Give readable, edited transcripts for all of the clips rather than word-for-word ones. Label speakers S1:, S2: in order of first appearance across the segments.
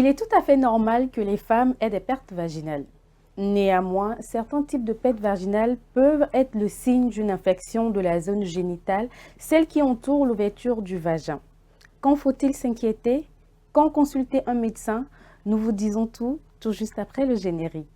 S1: Il est tout à fait normal que les femmes aient des pertes vaginales. Néanmoins, certains types de pertes vaginales peuvent être le signe d'une infection de la zone génitale, celle qui entoure l'ouverture du vagin. Quand faut-il s'inquiéter? Quand consulter un médecin? Nous vous disons tout juste après le générique.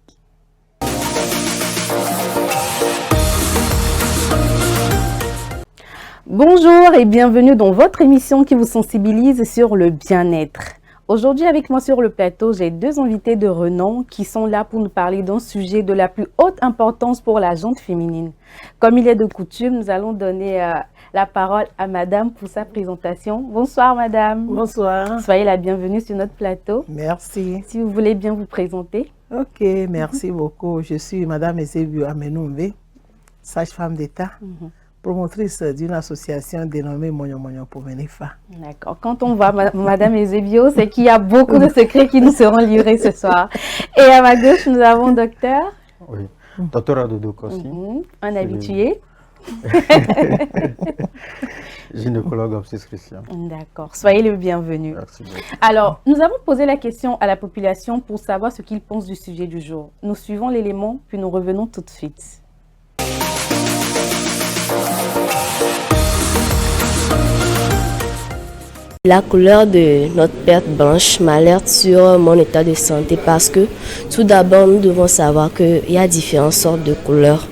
S1: Bonjour et bienvenue dans votre émission qui vous sensibilise sur le bien-être. Aujourd'hui avec moi sur le plateau, j'ai deux invités de renom qui sont là pour nous parler d'un sujet de la plus haute importance pour la gente féminine. Comme il est de coutume, nous allons donner la parole à Madame pour sa présentation. Bonsoir Madame.
S2: Bonsoir.
S1: Soyez la bienvenue sur notre plateau.
S2: Merci.
S1: Si vous voulez bien vous présenter.
S2: Ok, merci beaucoup. Je suis Madame Ezebio Amenoumbe, sage-femme d'État. Promotrice d'une association dénommée Moyon Moyon pour Benefa.
S1: D'accord. Quand on voit Madame Ezebio, c'est qu'il y a beaucoup de secrets qui nous seront livrés ce soir. Et à ma gauche, nous avons docteur.
S3: Oui, docteur Adodo Kossi.
S1: Un habitué.
S3: Gynécologue obstétricien.
S1: D'accord. Soyez le bienvenu.
S3: Merci beaucoup.
S1: Alors, nous avons posé la question à la population pour savoir ce qu'ils pensent du sujet du jour. Nous suivons l'élément, puis nous revenons tout de suite.
S4: La couleur de notre perte blanche m'alerte sur mon état de santé parce que tout d'abord, nous devons savoir qu'il y a différentes sortes de couleurs.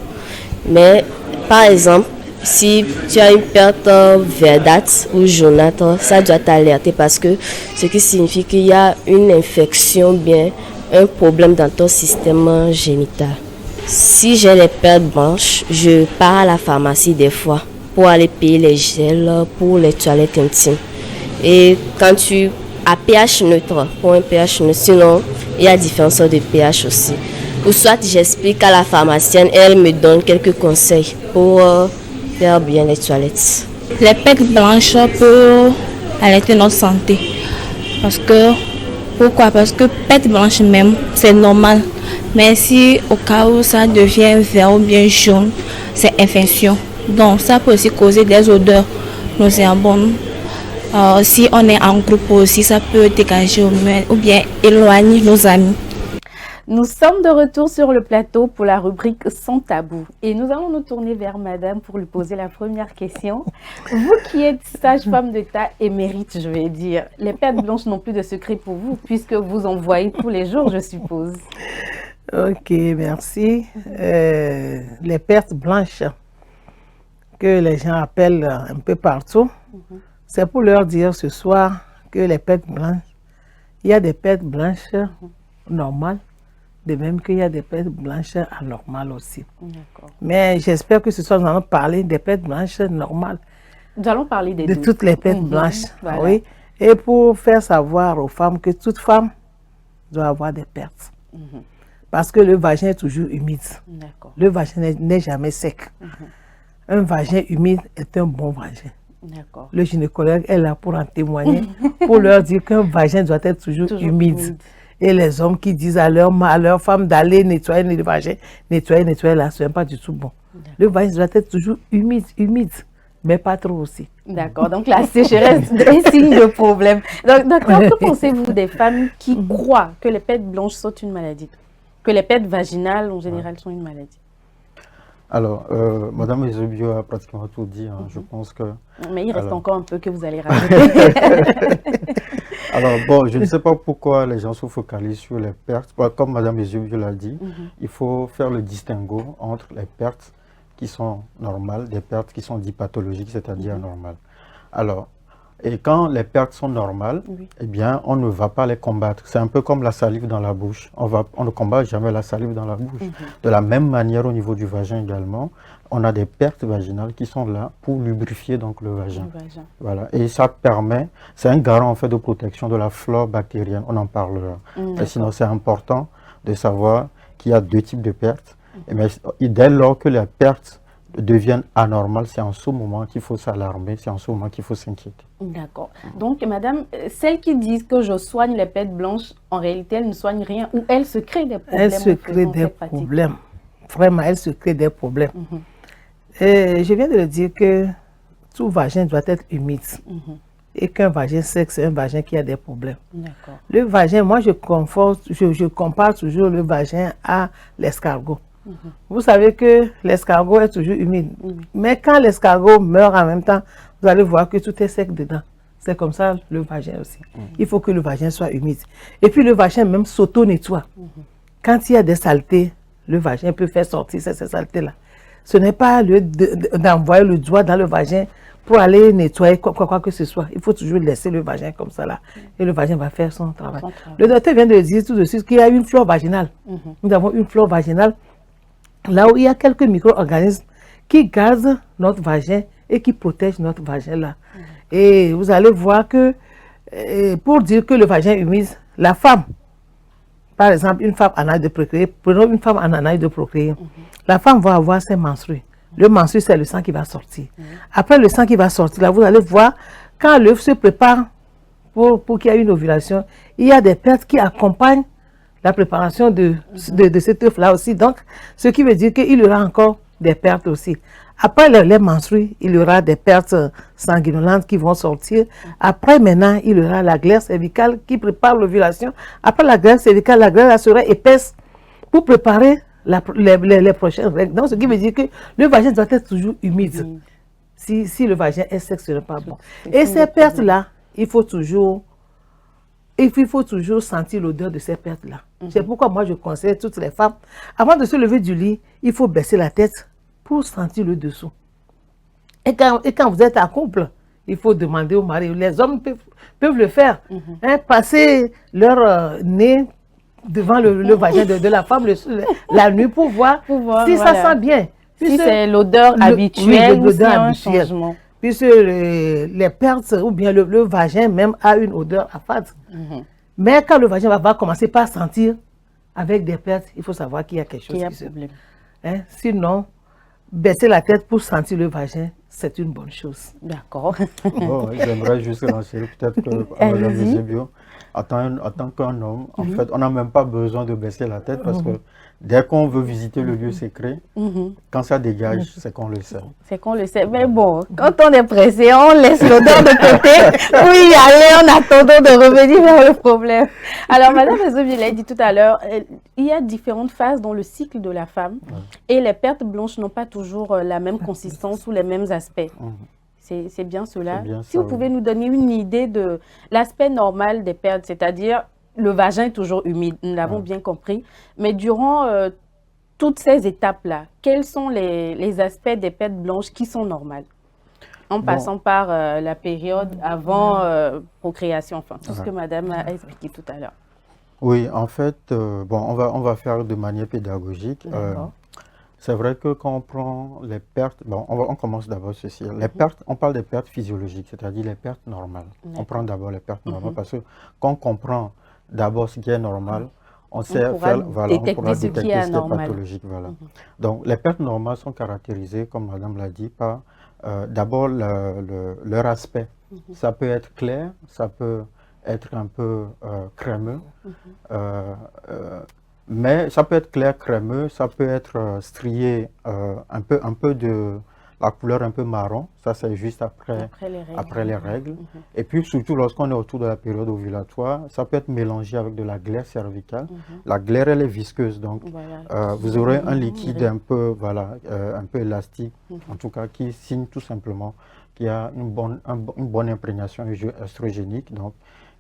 S4: Mais par exemple, si tu as une perte verdâtre ou jaunâtre, ça doit t'alerter parce que ce qui signifie qu'il y a une infection, bien un problème dans ton système génital. Si j'ai les pertes blanches, je pars à la pharmacie des fois pour aller payer les gels pour les toilettes intimes. Et quand tu as pH neutre, pour un pH neutre, sinon il y a différentes sortes de pH aussi. Ou soit j'explique à la pharmacienne et elle me donne quelques conseils pour faire bien les toilettes.
S5: Les pertes blanches peuvent alerter notre santé. Pourquoi? Parce que perte blanche même, c'est normal. Mais si au cas où ça devient vert ou bien jaune, c'est infection. Donc ça peut aussi causer des odeurs nauséabondes. Si on est en groupe aussi, ça peut dégager ou bien éloigner nos amis.
S1: Nous sommes de retour sur le plateau pour la rubrique Sans tabou. Et nous allons nous tourner vers Madame pour lui poser la première question. Vous qui êtes sage-femme d'État émérite, je vais dire, les pertes blanches n'ont plus de secret pour vous puisque vous en voyez tous les jours, je suppose.
S2: Ok, merci. Les pertes blanches que les gens appellent un peu partout, c'est pour leur dire ce soir que les pertes blanches, il y a des pertes blanches normales, de même qu'il y a des pertes blanches anormales aussi. Mais j'espère que ce soir, nous allons parler des pertes blanches normales.
S1: Nous allons parler
S2: de toutes les pertes blanches.
S1: Voilà.
S2: Oui. Et pour faire savoir aux femmes que toute femme doit avoir des pertes. Parce que le vagin est toujours humide. Le vagin n'est jamais sec. Un vagin humide est un bon vagin. Le gynécologue est là pour en témoigner, pour leur dire qu'un vagin doit être toujours humide. Et les hommes qui disent à leur femme d'aller nettoyer le vagin, nettoyer là, ce n'est pas du tout bon. Le vagin doit être toujours humide, mais pas trop aussi.
S1: D'accord, donc la sécheresse est un signe de problème. Donc, docteur, que pensez-vous des femmes qui croient que les pertes blanches sont une maladie? Que les pertes vaginales en général sont une maladie?
S3: Alors, Madame Ezebio a pratiquement tout dit, je pense que...
S1: Mais il reste encore un peu que vous allez rajouter.
S3: Alors, bon, je ne sais pas pourquoi les gens se focalisent sur les pertes. Comme Madame Ezebio l'a dit, il faut faire le distinguo entre les pertes qui sont normales, des pertes qui sont dites pathologiques, c'est-à-dire anormales. Alors, et quand les pertes sont normales, eh bien, on ne va pas les combattre. C'est un peu comme la salive dans la bouche. On ne combat jamais la salive dans la bouche. De la même manière, au niveau du vagin également, on a des pertes vaginales qui sont là pour lubrifier donc le vagin. Voilà. Et ça permet, c'est un garant en fait de protection de la flore bactérienne. On en parlera. Et sinon, c'est important de savoir qu'il y a deux types de pertes. Et dès lors que les pertes deviennent anormales, c'est en ce moment qu'il faut s'alarmer, c'est en ce moment qu'il faut s'inquiéter.
S1: D'accord. Donc, madame, celles qui disent que je soigne les pertes blanches, en réalité, elles ne soignent rien ou elles se créent des problèmes.
S2: Elles se créent des problèmes. Vraiment, elles se créent des problèmes. Et je viens de le dire que tout vagin doit être humide. et qu'un vagin sec, c'est un vagin qui a des problèmes. Le vagin, moi je compare toujours le vagin à l'escargot. Vous savez que l'escargot est toujours humide. Mais quand l'escargot meurt en même temps, vous allez voir que tout est sec dedans. C'est comme ça le vagin aussi. Il faut que le vagin soit humide. Et puis le vagin même s'auto-nettoie. Quand il y a des saletés, le vagin peut faire sortir ces saletés-là. Ce n'est pas d'envoyer le doigt dans le vagin pour aller nettoyer quoi que ce soit. Il faut toujours laisser le vagin comme ça là. Et le vagin va faire son travail. Le docteur vient de dire tout de suite qu'il y a une flore vaginale. Nous avons une flore vaginale là où il y a quelques micro-organismes qui gardent notre vagin et qui protègent notre vagin là. Et vous allez voir que pour dire que le vagin est humide, la femme, par exemple, une femme en âge de procréer, prenons une femme en âge de procréer, la femme va avoir ses menstrues. Le menstru, c'est le sang qui va sortir. Après le sang qui va sortir, là, vous allez voir, quand l'œuf se prépare pour qu'il y ait une ovulation, il y a des pertes qui accompagnent la préparation de cet œuf-là aussi. Donc, ce qui veut dire qu'il y aura encore des pertes aussi. Après les menstrues, il y aura des pertes sanguinolentes qui vont sortir. Après, maintenant, il y aura la glaire cervicale qui prépare l'ovulation. Après la glaire cervicale, la glaire serait épaisse pour préparer les prochaines règles. Donc, ce qui veut dire que le vagin doit être toujours humide. Si le vagin est sec, ce n'est pas bon. Et ces pertes-là, il faut toujours sentir l'odeur de ces pertes-là. C'est pourquoi moi, je conseille à toutes les femmes, avant de se lever du lit, il faut baisser la tête pour sentir le dessous. Et quand vous êtes en couple, il faut demander au mari. Les hommes peuvent le faire. Passer leur nez devant le vagin de la femme la nuit pour voir si ça sent bien.
S1: Si c'est l'odeur habituelle ou si un changement.
S2: Puisque les pertes ou bien le vagin même a une odeur affade. Mais quand le vagin va commencer par sentir avec des pertes, il faut savoir qu'il y a quelque chose qui se passe. Sinon, baisser la tête pour sentir le vagin, c'est une bonne chose.
S1: D'accord.
S3: Bon, j'aimerais juste lancer peut-être que Mme Eusebio, en tant qu'un homme, en fait, on n'a même pas besoin de baisser la tête parce que dès qu'on veut visiter le lieu secret, quand ça dégage, c'est qu'on le sait.
S1: C'est qu'on le sait. Mais bon, quand on est pressé, on laisse l'odeur de côté. Oui, allez, en attendant de revenir vers le problème. Alors, Mme Eusebio l'a dit tout à l'heure, il y a différentes phases dans le cycle de la femme et les pertes blanches n'ont pas toujours la même consistance ou les mêmes aspects. C'est bien cela. Bien si ça, vous pouvez nous donner une idée de l'aspect normal des pertes, c'est-à-dire le vagin est toujours humide, nous l'avons bien compris, mais durant toutes ces étapes-là, quels sont les aspects des pertes blanches qui sont normales? En passant par la période avant procréation, enfin, tout ce que madame a expliqué tout à l'heure.
S3: Oui, en fait, bon, on va faire de manière pédagogique. C'est vrai que quand on prend les pertes, bon, on commence d'abord ceci. Les pertes, on parle des pertes physiologiques, c'est-à-dire les pertes normales. On prend d'abord les pertes normales parce que quand on comprend d'abord ce qui est normal, on pourra détecter ce qui est pathologique. Voilà. Donc, les pertes normales sont caractérisées, comme madame l'a dit, par d'abord leur aspect. Ça peut être clair, ça peut être un peu crémeux. Mais ça peut être clair, crémeux, ça peut être strié, un peu de la couleur un peu marron, ça c'est juste après les règles. Et puis surtout lorsqu'on est autour de la période ovulatoire, ça peut être mélangé avec de la glaire cervicale. La glaire elle est visqueuse, donc vous aurez un liquide un peu, un peu élastique, en tout cas qui signe tout simplement qu'il y a une bonne imprégnation œstrogénique. Donc,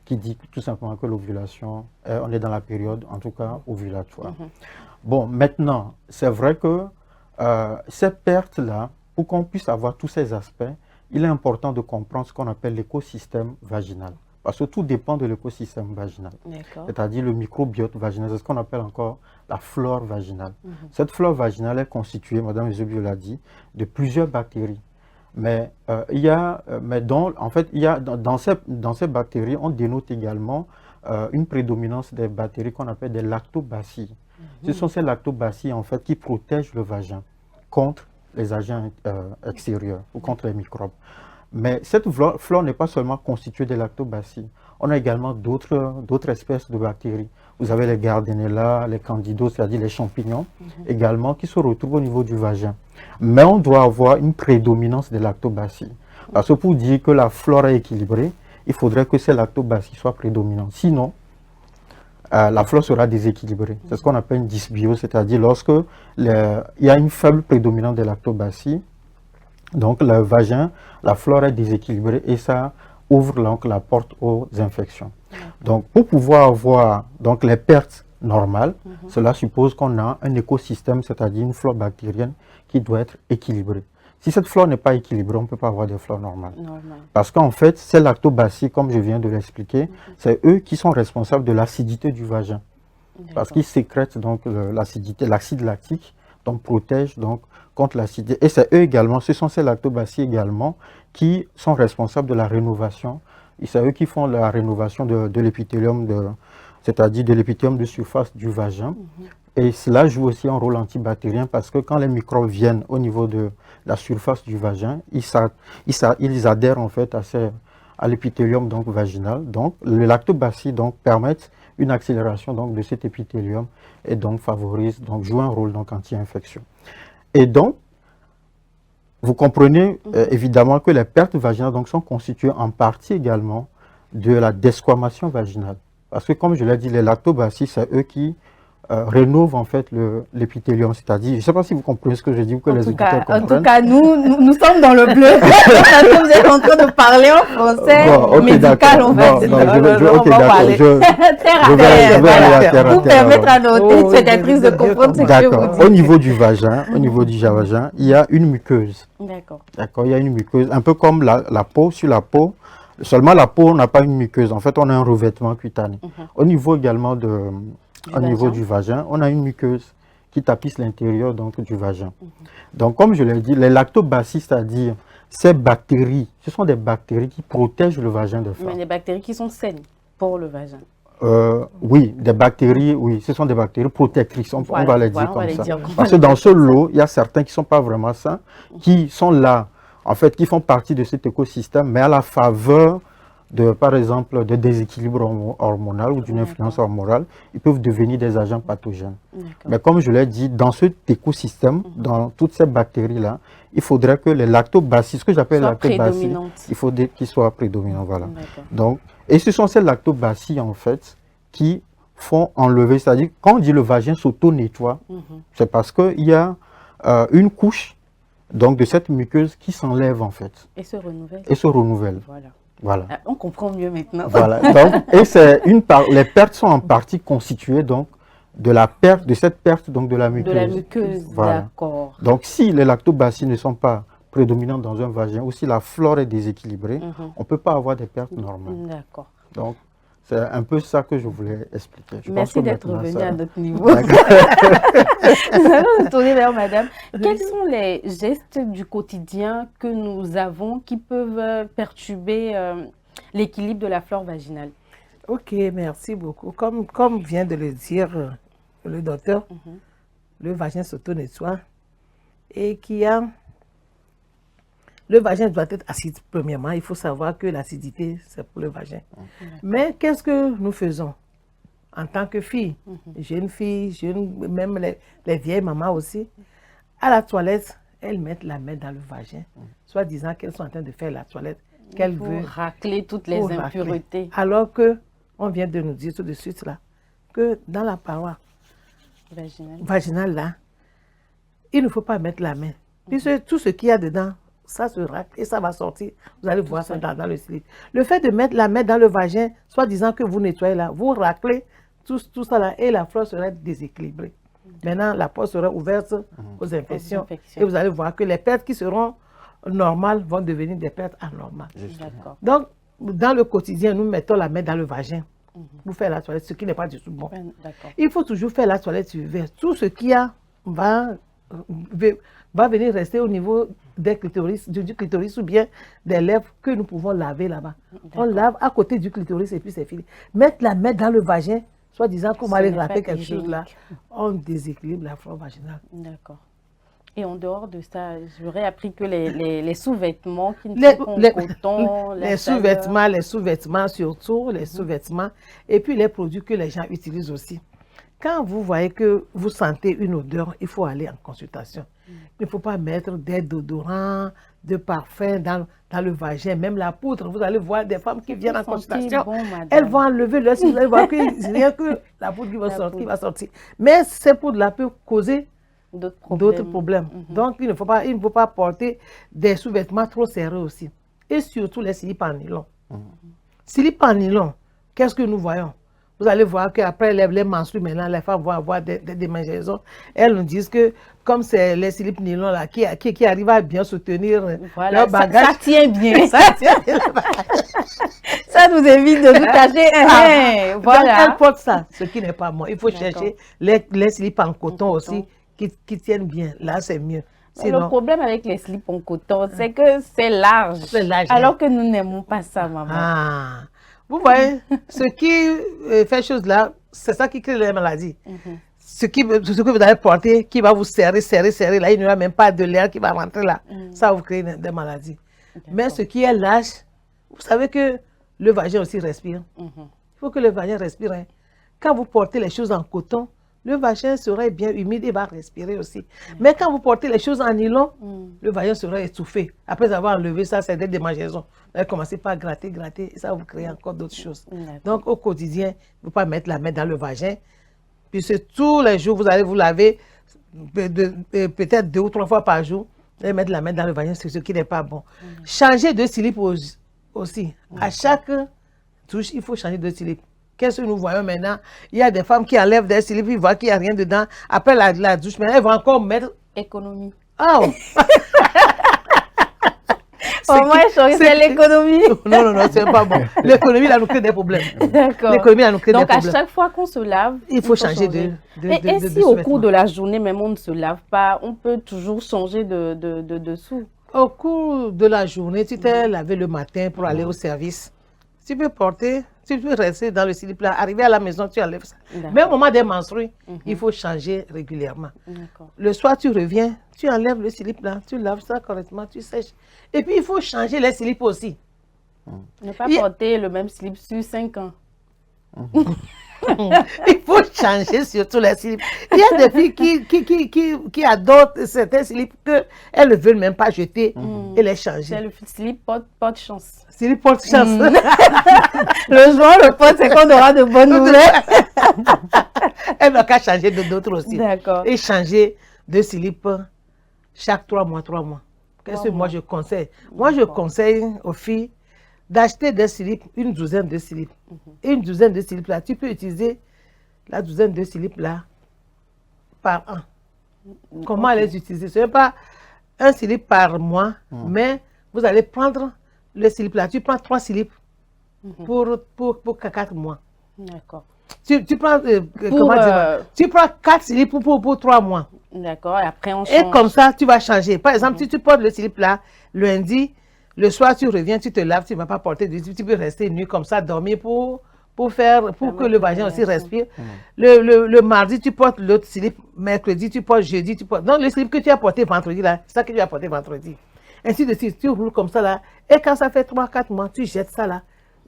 S3: qui dit tout simplement que l'ovulation, on est dans la période, en tout cas, ovulatoire. Bon, maintenant, c'est vrai que ces pertes-là, pour qu'on puisse avoir tous ces aspects, il est important de comprendre ce qu'on appelle l'écosystème vaginal. Parce que tout dépend de l'écosystème vaginal. C'est-à-dire le microbiote vaginal, c'est ce qu'on appelle encore la flore vaginale. Cette flore vaginale est constituée, Mme Eusebio l'a dit, de plusieurs bactéries. Mais en fait, dans ces bactéries, on dénote également une prédominance des bactéries qu'on appelle des lactobacilles. Ce sont ces lactobacilles en fait qui protègent le vagin contre les agents extérieurs ou contre les microbes. Mais cette flore n'est pas seulement constituée des lactobacilles. On a également d'autres espèces de bactéries. Vous avez les Gardnerella, les Candidos, c'est-à-dire les champignons, également, qui se retrouvent au niveau du vagin. Mais on doit avoir une prédominance des lactobacilles. Parce que pour dire que la flore est équilibrée, il faudrait que ces lactobacilles soient prédominants. Sinon, la flore sera déséquilibrée. C'est ce qu'on appelle une dysbiose, c'est-à-dire lorsque il y a une faible prédominance des lactobacilles, donc le vagin, la flore est déséquilibrée et ça ouvre donc la porte aux infections. Donc pour pouvoir avoir donc, les pertes normales, cela suppose qu'on a un écosystème, c'est-à-dire une flore bactérienne qui doit être équilibrée. Si cette flore n'est pas équilibrée, on ne peut pas avoir de flore normale. Parce qu'en fait, ces lactobacilles, comme je viens de l'expliquer, c'est eux qui sont responsables de l'acidité du vagin. Parce qu'ils sécrètent donc l'acidité, l'acide lactique, donc protège donc contre l'acidité. Et c'est eux également, ce sont ces lactobacilles également qui sont responsables de la rénovation. Et c'est eux qui font la rénovation de l'épithélium, c'est-à-dire de l'épithélium de surface du vagin. Et cela joue aussi un rôle antibactérien parce que quand les microbes viennent au niveau de la surface du vagin, ils adhèrent en fait à l'épithélium donc vaginal. Donc les lactobacilles donc permettent une accélération donc de cet épithélium et donc favorisent, donc jouent un rôle donc anti-infection. Et donc vous comprenez évidemment que les pertes vaginales donc sont constituées en partie également de la desquamation vaginale. Parce que comme je l'ai dit, les lactobacilles, c'est eux qui rénove en fait l'épithélium, c'est-à-dire, je ne sais pas si vous comprenez ce que je dis ou que les auditeurs comprennent.
S1: En tout cas, nous sommes dans le bleu. Vous êtes en train de parler en français médical, on va dire.
S3: Ok, d'accord. Je vais aller à terre.
S1: Pour permettre à nos téléspectatrices de comprendre ce que vous dites.
S3: Au niveau du vagin, il y a une muqueuse. D'accord. D'accord, il y a une muqueuse, un peu comme la peau, sur la peau. Seulement la peau n'a pas une muqueuse. En fait, on a un revêtement cutané. Au niveau également du vagin, on a une muqueuse qui tapisse l'intérieur du vagin. Donc, comme je l'ai dit, les lactobacilles, c'est-à-dire ces bactéries, ce sont des bactéries qui protègent le vagin des femmes.
S1: Mais des bactéries qui sont saines pour le vagin.
S3: Oui, des bactéries, oui, ce sont des bactéries protectrices, on va les dire comme ça. Parce que dans ce lot, il y a certains qui ne sont pas vraiment sains, qui sont là, en fait, qui font partie de cet écosystème, mais à la faveur par exemple, de déséquilibre hormonal ou d'une influence hormonale, ils peuvent devenir des agents pathogènes. Mais comme je l'ai dit, dans cet écosystème, dans toutes ces bactéries-là, il faudrait que les lactobacilles, ce que j'appelle les lactobacilles, il faudrait qu'ils soient prédominants. Voilà. Donc, et ce sont ces lactobacilles, en fait, qui font enlever, c'est-à-dire, quand on dit le vagin s'auto-nettoie, c'est parce qu'il y a une couche donc, de cette muqueuse qui s'enlève, en fait.
S1: Et se renouvelle.
S3: Et se renouvelle.
S1: Voilà.
S3: Voilà.
S1: On comprend mieux maintenant.
S3: Voilà. Donc, les pertes sont en partie constituées donc, de cette perte donc, de la muqueuse.
S1: De la muqueuse, voilà. D'accord.
S3: Donc, si les lactobacilles ne sont pas prédominants dans un vagin ou si la flore est déséquilibrée, on ne peut pas avoir des pertes normales.
S1: D'accord.
S3: Donc, c'est un peu ça que je voulais expliquer.
S1: Merci d'être revenu à notre niveau. Nous allons nous tourner vers madame. Quels sont les gestes du quotidien que nous avons qui peuvent perturber l'équilibre de la flore vaginale?
S2: Ok, merci beaucoup. Comme vient de le dire le docteur, le vagin s'auto-nettoie et qu'il y a... Le vagin doit être acide, premièrement. Il faut savoir que l'acidité, c'est pour le vagin. Mais qu'est-ce que nous faisons en tant que filles, jeunes filles, même les vieilles mamans aussi, à la toilette, elles mettent la main dans le vagin, soit disant qu'elles sont en train de faire la toilette, qu'elles veulent
S1: racler toutes les impuretés.
S2: Alors que, on vient de nous dire tout de suite là, que dans la paroi vaginale là, il ne faut pas mettre la main. Puisque tout ce qu'il y a dedans, ça se racle et ça va sortir. Vous allez voir ça dans le slip. Le fait de mettre la main dans le vagin, soit disant que vous nettoyez là, vous raclez tout ça là et la flore serait déséquilibrée. Maintenant, la porte sera ouverte aux infections et vous allez voir que les pertes qui seront normales vont devenir des pertes anormales. Donc, dans le quotidien, nous mettons la main dans le vagin pour faire la toilette, ce qui n'est pas du tout bon. Il faut toujours faire la toilette ouverte. Tout ce qu'il y a va venir rester au niveau des clitoris, du clitoris ou bien des lèvres que nous pouvons laver là-bas. On lave à côté du clitoris et puis c'est fini. Mettre la main dans le vagin, soit disant qu'on va aller gratter quelque chose là, on déséquilibre la flore vaginale.
S1: D'accord. Et en dehors de ça, j'aurais appris que les sous-vêtements qui ne sont pas en coton,
S2: les sous-vêtements surtout, les sous-vêtements, et puis les produits que les gens utilisent aussi. Quand vous voyez que vous sentez une odeur, il faut aller en consultation. Il ne faut pas mettre des déodorants, de parfums dans le vagin, même la poudre. Vous allez voir des femmes qui viennent en consultation,
S1: bon,
S2: elles vont enlever leur slip, vous allez voir que rien que la poudre qui va sortir. Mais cette poudre-là peut causer d'autres problèmes. Donc, il ne faut pas porter des sous-vêtements trop serrés aussi. Et surtout les slips en nylon. Slips en nylon, qu'est-ce que nous voyons? Vous allez voir qu'après les menstrues, maintenant, les femmes vont avoir des démangeaisons. Elles nous disent que, comme c'est les slips nylon là, qui arrivent à bien soutenir leur bagage.
S1: Ça tient bien.
S2: Ça tient bien le bagage.
S1: Ça nous évite de nous cacher.
S2: Voilà. Donc, elles portent ça, ce qui n'est pas bon. Il faut chercher les slips en coton aussi qui tiennent bien. Là, c'est mieux.
S1: Sinon, le problème avec les slips en coton, c'est que c'est large. C'est large. Alors que nous n'aimons pas ça, maman.
S2: Ah. Vous voyez, ce qui fait chose là, c'est ça qui crée les maladies. Ce que vous allez porter, qui va vous serrer, là, il n'y aura même pas de l'air qui va rentrer là. Ça va vous créer des maladies. Mais ce qui est lâche, vous savez que le vagin aussi respire. Il faut que le vagin respire. Hein. Quand vous portez les choses en coton, le vagin serait bien humide et va respirer aussi. Mais quand vous portez les choses en nylon, le vagin serait étouffé. Après avoir enlevé ça, c'est des démangeaisons. Vous allez commencer par gratter, et ça va vous créer encore d'autres choses. Donc, au quotidien, il ne faut pas mettre la main dans le vagin. Puis tous les jours, vous allez vous laver peut-être 2 ou 3 fois par jour. Vous allez mettre la main dans le vagin, c'est ce qui n'est pas bon. Changer de slip aussi. À chaque douche, il faut changer de slip. Qu'est-ce que nous voyons maintenant? Il y a des femmes qui enlèvent des slips, ils voient qu'il n'y a rien dedans. Après la douche, maintenant, elles vont encore mettre...
S1: Économie.
S2: Oh!
S1: Au moins, c'est l'économie.
S2: Non, c'est pas bon. L'économie, là, nous crée des problèmes.
S1: D'accord.
S2: L'économie, là, nous crée des problèmes.
S1: Donc, à chaque fois qu'on se lave,
S2: il faut changer de
S1: Et si au cours de la journée, même on ne se lave pas, on peut toujours changer de dessous? Au
S2: cours de la journée, tu t'es lavé le matin pour aller au service. Tu peux rester dans le slip là, arriver à la maison, tu enlèves ça. Mais au moment des menstrues, il faut changer régulièrement. Le soir, tu reviens, tu enlèves le slip là, tu laves ça correctement, tu sèches. Et puis, il faut changer les slips aussi.
S1: Ne pas porter le même slip sur 5 ans.
S2: Il faut changer surtout les slips. Il y a des filles qui adorent certains slips qu'elles ne veulent même pas jeter et les changer.
S1: C'est le slip porte chance.
S2: Slip porte chance.
S1: Le jour le porte, c'est qu'on aura de bonnes nouvelles.
S2: Elle n'a qu'à changer d'autres aussi.
S1: D'accord.
S2: Et changer de slip chaque 3 mois. Qu'est-ce que moi je conseille? Moi je conseille aux filles d'acheter des slips, une douzaine de slips. Et une douzaine de slips là, tu peux utiliser la douzaine de slips là par an. Comment les utiliser? Ce n'est pas un slip par mois, mais vous allez prendre le slip là. Tu prends 3 slips pour 4 mois.
S1: D'accord.
S2: Tu prends, tu prends 4 slips pour 3 mois.
S1: D'accord, et après on change.
S2: Et comme ça, tu vas changer. Par exemple, si tu portes le slip là, lundi, le soir, tu reviens, tu te laves, tu ne vas pas porter de slip, tu peux rester nu comme ça, dormir pour que le vagin aussi respire. Le mardi, tu portes l'autre slip, mercredi, tu portes jeudi, tu portes... Donc, le slip que tu as porté vendredi là, c'est ça que tu as porté vendredi. Ainsi de suite, tu roules comme ça là, et quand ça fait 3-4 mois, tu jettes ça là.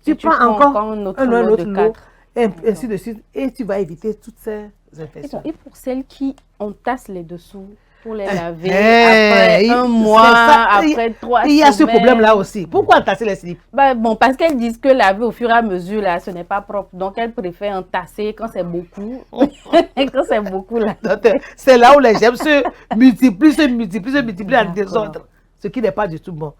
S2: Tu prends encore un autre lot, et ainsi de suite, et tu vas éviter toutes ces infections.
S1: Et pour celles qui entassent les dessous, pour les laver après un mois, après 3 semaines.
S2: Il y a ce problème-là aussi. Pourquoi entasser les slips?
S1: Bon, parce qu'elles disent que laver au fur et à mesure, là, ce n'est pas propre. Donc, elles préfèrent entasser quand c'est beaucoup. Quand c'est beaucoup, là.
S2: C'est là où les gemmes se multiplient en désordre. Ce qui n'est pas du tout bon.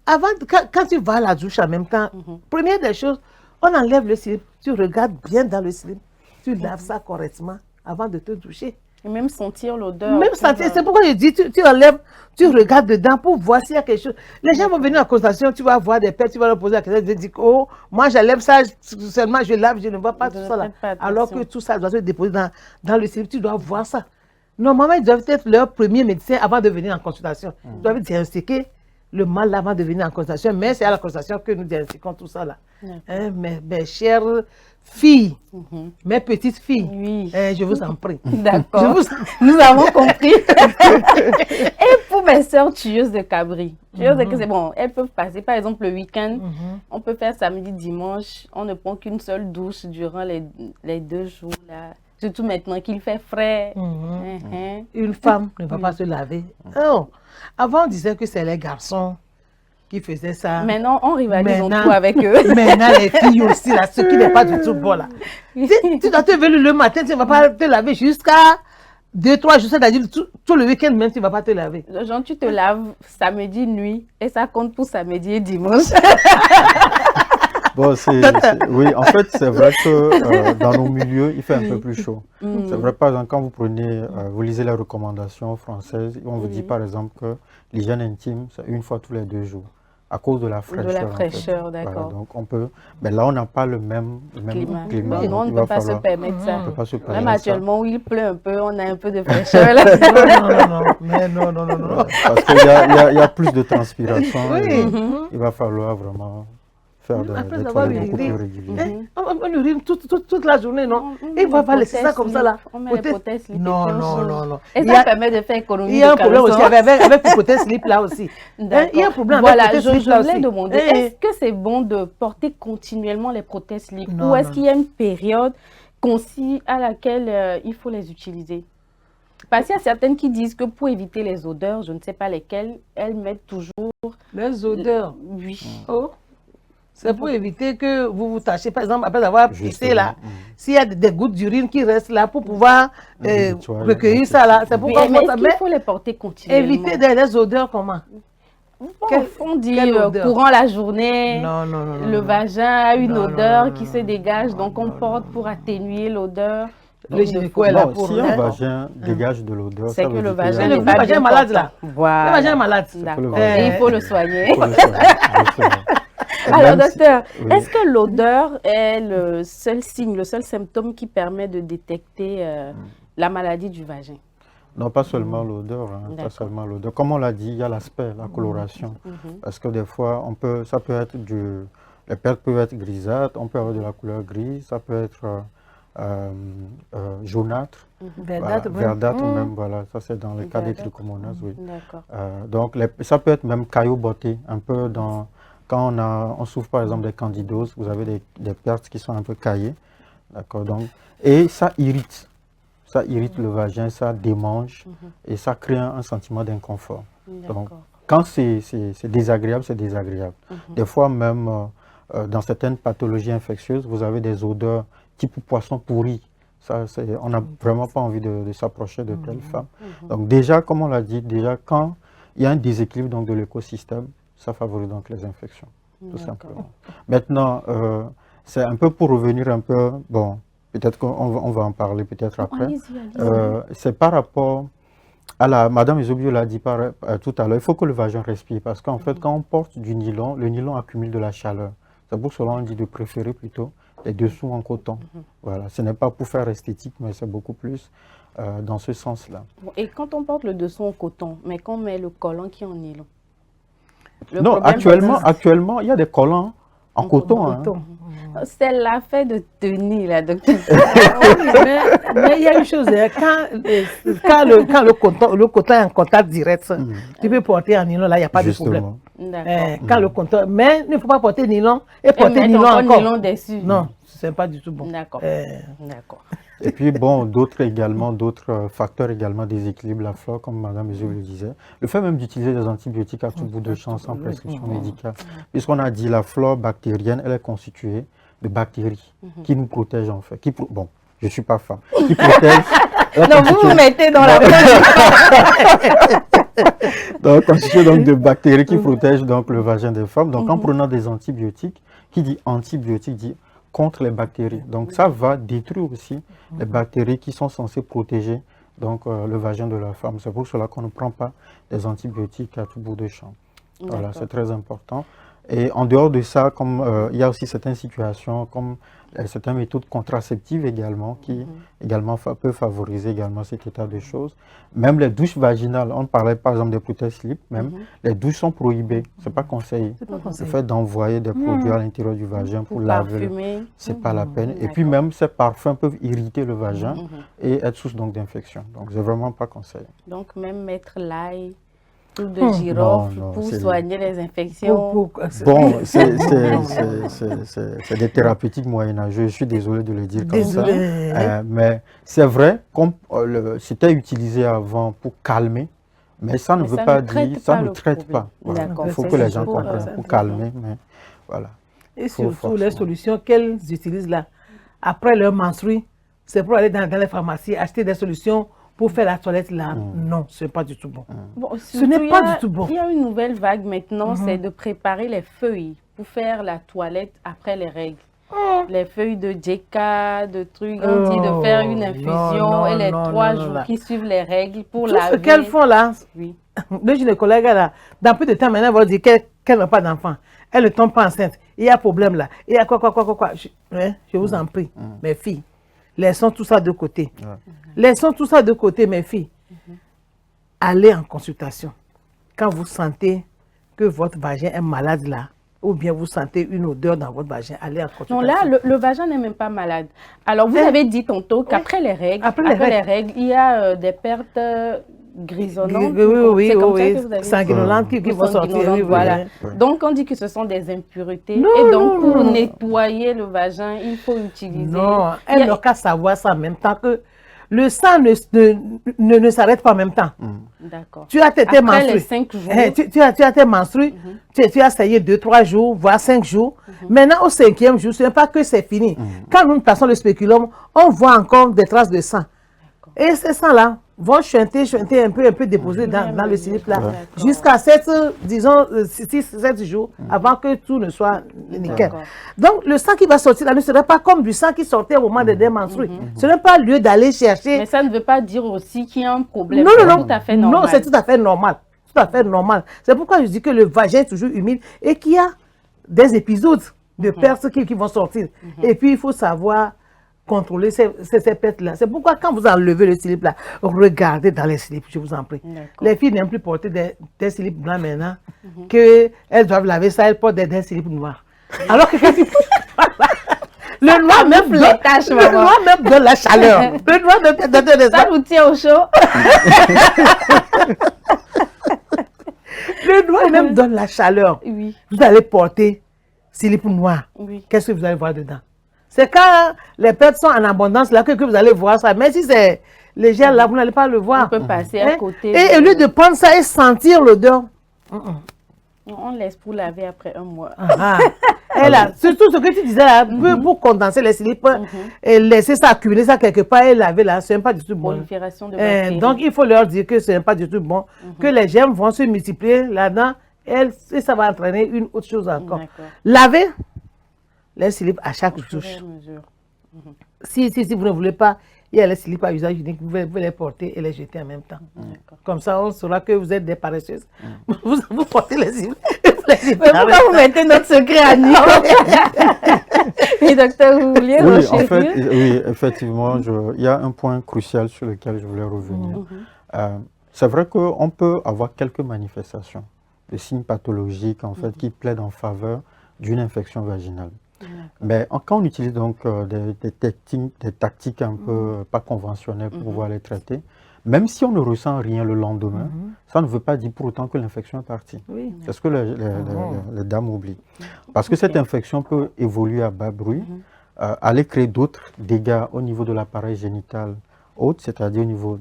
S2: Avant, quand tu vas à la douche en même temps, première des choses, on enlève le slip. Tu regardes bien dans le slip. Tu laves ça correctement avant de te doucher.
S1: Et même sentir l'odeur.
S2: Même sentir, c'est pourquoi je dis, tu enlèves, tu regardes dedans pour voir s'il y a quelque chose. Les gens vont venir en consultation, tu vas voir des pères, tu vas leur poser la question, tu vas dire, oh, moi j'enlève ça, seulement je lave, je ne vois pas tout ça là. Alors que tout ça doit se déposer dans le slip, tu dois voir ça. Normalement, ils doivent être leur premier médecin avant de venir en consultation. Ils doivent diagnostiquer le mal avant de venir en consultation, mais c'est à la consultation que nous diagnostiquons tout ça là. Hein, mes chères filles, mes petites filles, je vous en prie.
S1: D'accord, nous avons compris. Et pour mes sœurs tueuses de cabri, c'est bon, elles peuvent passer, par exemple, le week-end, on peut faire samedi, dimanche, on ne prend qu'une seule douche durant les 2 jours là. Surtout maintenant qu'il fait frais.
S2: Une femme ne va pas se laver. Non. Avant, on disait que c'est les garçons qui faisaient ça.
S1: Maintenant, on rivalise en tout avec eux.
S2: Maintenant, les filles aussi, là, ce qui n'est pas du tout bon, là. Tu dois te lever le matin, tu ne vas pas te laver jusqu'à 2-3 jours, c'est-à-dire tout le week-end même, tu ne vas pas te laver.
S1: Genre, tu te laves samedi nuit et ça compte pour samedi et dimanche.
S3: Bon, oui, en fait, c'est vrai que dans nos milieux, il fait un peu plus chaud. C'est vrai, par exemple, quand vous prenez, vous lisez les recommandations françaises, on vous dit par exemple que l'hygiène intime, c'est une fois tous les 2 jours, à cause de la fraîcheur.
S1: De la fraîcheur, d'accord.
S3: Voilà, donc on peut, mais là, on n'a pas le même climat.
S1: Non, on ne peut pas se permettre ça.
S3: On peut pas se permettre
S1: même
S3: ça.
S1: actuellement où il pleut un peu, on a un peu de fraîcheur là.
S2: Non.
S3: Parce qu'il y a plus de transpiration.
S2: Oui.
S3: Il va falloir vraiment faire des toilettes beaucoup plus réguliers.
S2: On urine toute la journée, non? Et il ne va pas laisser ça comme ça là.
S1: On met les prothèses slip.
S2: Non.
S1: Et ça permet de faire économie.
S2: Il y a un problème aussi avec les prothèses slip là aussi. Il y a un problème avec les prothèses slip là aussi.
S1: Je voulais demander, est-ce que c'est bon de porter continuellement les prothèses slip ou est-ce qu'il y a une période concis à laquelle il faut les utiliser? Parce qu'il y a certaines qui disent que pour éviter les odeurs, je ne sais pas lesquelles, elles mettent toujours...
S2: Les odeurs?
S1: Oui.
S2: Oh. C'est pour éviter que vous vous tâchiez, par exemple, après avoir pissé là, s'il y a des gouttes d'urine qui restent là pour pouvoir recueillir ça là, c'est pourquoi
S1: il faut les porter continuellement.
S2: Éviter des odeurs comment?
S1: On dit courant la journée,
S2: non,
S1: le vagin a une odeur qui se dégage, donc on porte pour atténuer l'odeur.
S2: Le gynéco est là pour...
S3: Si un vagin dégage de l'odeur,
S1: c'est que le vagin
S2: est malade là.
S1: Voilà.
S2: Le vagin est malade.
S1: Et il faut le soigner. Alors docteur, est-ce que l'odeur est le seul signe, le seul symptôme qui permet de détecter la maladie du vagin?
S3: Non, pas seulement l'odeur, pas seulement l'odeur. Comme on l'a dit, il y a l'aspect, la coloration. Parce que des fois, ça peut être les pertes peuvent être grisâtres, on peut avoir de la couleur grise, ça peut être jaunâtre, verdâtre même, voilà, ça c'est dans le cas des trichomonas, oui. Donc ça peut être même cailloboté, un peu dans... Quand on souffre par exemple des candidoses, vous avez des pertes qui sont un peu caillées, d'accord, donc, et ça irrite le vagin, ça démange et ça crée un sentiment d'inconfort. Donc, quand c'est désagréable, c'est désagréable. Des fois même, dans certaines pathologies infectieuses, vous avez des odeurs type poisson pourri. Ça, on n'a vraiment pas envie de s'approcher de telles femmes. Donc déjà, comme on l'a dit, quand il y a un déséquilibre donc, de l'écosystème, ça favorise donc les infections, tout simplement. Maintenant, c'est un peu pour revenir un peu, bon, peut-être qu'on va en parler peut-être après. C'est par rapport à Madame Eusebio l'a dit tout à l'heure, il faut que le vagin respire parce qu'en fait, quand on porte du nylon, le nylon accumule de la chaleur. C'est pour cela qu'on dit de préférer plutôt les dessous en coton. Voilà, ce n'est pas pour faire esthétique, mais c'est beaucoup plus dans ce sens-là.
S1: Et quand on porte le dessous en coton, mais qu'on met le collant qui est en nylon?
S3: Non, actuellement, il y a des collants en coton.
S1: C'est l'affaire de tenue, là, docteur.
S2: mais il y a une chose, quand le coton est en contact direct, tu peux porter en nylon, là, il n'y a pas de problème. Quand le coton, mais il ne faut pas porter nylon et porter nylon encore.
S1: Nylon dessus.
S2: Non, ce n'est pas du tout bon.
S1: D'accord.
S3: Et puis, bon, d'autres facteurs également déséquilibrent la flore, comme Mme Eusebio le disait. Le fait même d'utiliser des antibiotiques à tout bout de champ sans prescription médicale. Puisqu'on a dit la flore bactérienne, elle est constituée de bactéries qui nous protègent en fait. Bon, je ne suis pas fan. Qui protègent...
S1: Non, vous vous mettez dans la
S3: donc, constituée donc de bactéries qui protègent donc le vagin des femmes. Donc, en prenant des antibiotiques, qui dit antibiotique dit contre les bactéries. Donc ça va détruire aussi les bactéries qui sont censées protéger donc, le vagin de la femme. C'est pour cela qu'on ne prend pas des antibiotiques à tout bout de champ. Voilà, c'est très important. Et en dehors de ça, comme il y a aussi certaines situations, comme certaines méthodes contraceptives également, qui également peuvent favoriser également cet état de choses. Même les douches vaginales, on parlait par exemple des prothèses slip, même les douches sont prohibées, c'est pas conseillé. Le fait d'envoyer des produits à l'intérieur du vagin pour laver, c'est pas la peine. Et puis même ces parfums peuvent irriter le vagin et être source donc d'infection. Donc c'est vraiment pas conseillé.
S1: Donc même mettre l'ail de girofle pour soigner les infections.
S3: Bon, c'est des thérapeutiques moyenâgeux, je suis désolé de le dire comme ça. Mais c'est vrai, comme c'était utilisé avant pour calmer, Mais ça ne veut pas dire, ça ne traite pas. Voilà. Il faut que les gens comprennent pour calmer, mais voilà.
S2: Et surtout, les solutions qu'elles utilisent là, après leur menstrues, c'est pour aller dans les pharmacies, acheter des solutions pour faire la toilette là. Non, ce n'est pas du tout bon. Ce n'est pas du tout bon.
S1: Il y a une nouvelle vague maintenant, c'est de préparer les feuilles pour faire la toilette après les règles. Les feuilles de Djeka, de trucs, on dit de faire une infusion et les 3 jours qui suivent les règles pour laver.
S2: Tout ce qu'elles font là, le gynécologue là, dans peu de temps maintenant, elle va dire qu'elle n'a pas d'enfant. Elle ne tombe pas enceinte. Il y a un problème là. Il y a quoi. Je vous en prie, mes filles. Laissons tout ça de côté. Laissons tout ça de côté, mes filles. Allez en consultation. Quand vous sentez que votre vagin est malade là, ou bien vous sentez une odeur dans votre vagin, allez en consultation.
S1: Non, là, le vagin n'est même pas malade. Alors, vous avez dit tantôt qu'après les règles, il y a des pertes grisonnantes.
S2: Oui, sanguinolentes qui vont sortir.
S1: Voilà. Donc, on dit que ce sont des impuretés. Et donc, pour nettoyer le vagin, il faut utiliser...
S2: Non, elle n'a qu'à savoir ça en même temps que le sang ne s'arrête pas en même temps.
S1: D'accord.
S2: Tu as tes menstrues.
S1: Les 5 jours.
S2: Tu as tes menstrues. Tu as essayé 2-3 jours, voire 5 jours. Maintenant, au 5e jour, ce n'est pas que c'est fini. Quand nous passons le spéculum, on voit encore des traces de sang. Et ces sangs-là vont chanter un peu déposés dans le slip là, jusqu'à 6-7 jours avant que tout ne soit nickel. Donc, le sang qui va sortir là ne serait pas comme du sang qui sortait au moment des menstrues. Ce n'est pas lieu d'aller chercher.
S1: Mais ça ne veut pas dire aussi qu'il y a un problème.
S2: Non,
S1: tout à fait normal.
S2: Non, c'est tout à fait normal. Tout à fait normal. C'est pourquoi je dis que le vagin est toujours humide et qu'il y a des épisodes de pertes qui vont sortir. Et puis, il faut savoir contrôler ces pertes-là. C'est pourquoi quand vous enlevez le slip là, regardez dans les slips, je vous en prie. Les filles n'aiment plus porter des slips blancs maintenant, qu'elles doivent laver ça, elles portent des slips noirs. Alors que le noir même
S1: les taches,
S2: le noir même donne la chaleur. Le noir donne
S1: ça vous tient au chaud.
S2: Le noir même donne la chaleur.
S1: Oui.
S2: Vous allez porter slip noir. Qu'est-ce que vous allez voir dedans? C'est quand les pertes sont en abondance là que vous allez voir ça. Mais si c'est léger là, vous n'allez pas le voir.
S1: On peut passer à côté.
S2: Et au lieu de prendre ça et sentir l'odeur,
S1: on laisse pour laver après 1 mois.
S2: Et là, surtout ce que tu disais là, pour condenser les slips et laisser ça accumuler ça quelque part et laver là, ce n'est pas du tout bon.
S1: Prolifération de bactéries.
S2: Donc il faut leur dire que ce n'est pas du tout bon, que les germes vont se multiplier là-dedans et ça va entraîner une autre chose encore. Laver les slips à chaque touche. Si vous ne voulez pas, il y a les slips à usage unique, vous pouvez les porter et les jeter en même temps. Comme ça, on saura que vous êtes des paresseuses. Vous portez les slips et vous les jetez.
S1: Mais pourquoi vous mettez notre secret à nu? Et docteur, vous vouliez
S3: oui, effectivement, il y a un point crucial sur lequel je voulais revenir. C'est vrai qu'on peut avoir quelques manifestations, des signes pathologiques en fait, qui plaident en faveur d'une infection vaginale. Mais quand on utilise donc des tactiques un peu pas conventionnelles pour pouvoir les traiter, même si on ne ressent rien le lendemain, ça ne veut pas dire pour autant que l'infection est partie. C'est ce que les dames oublient. Parce que cette infection peut évoluer à bas bruit, aller créer d'autres dégâts au niveau de l'appareil génital haute, c'est-à-dire au niveau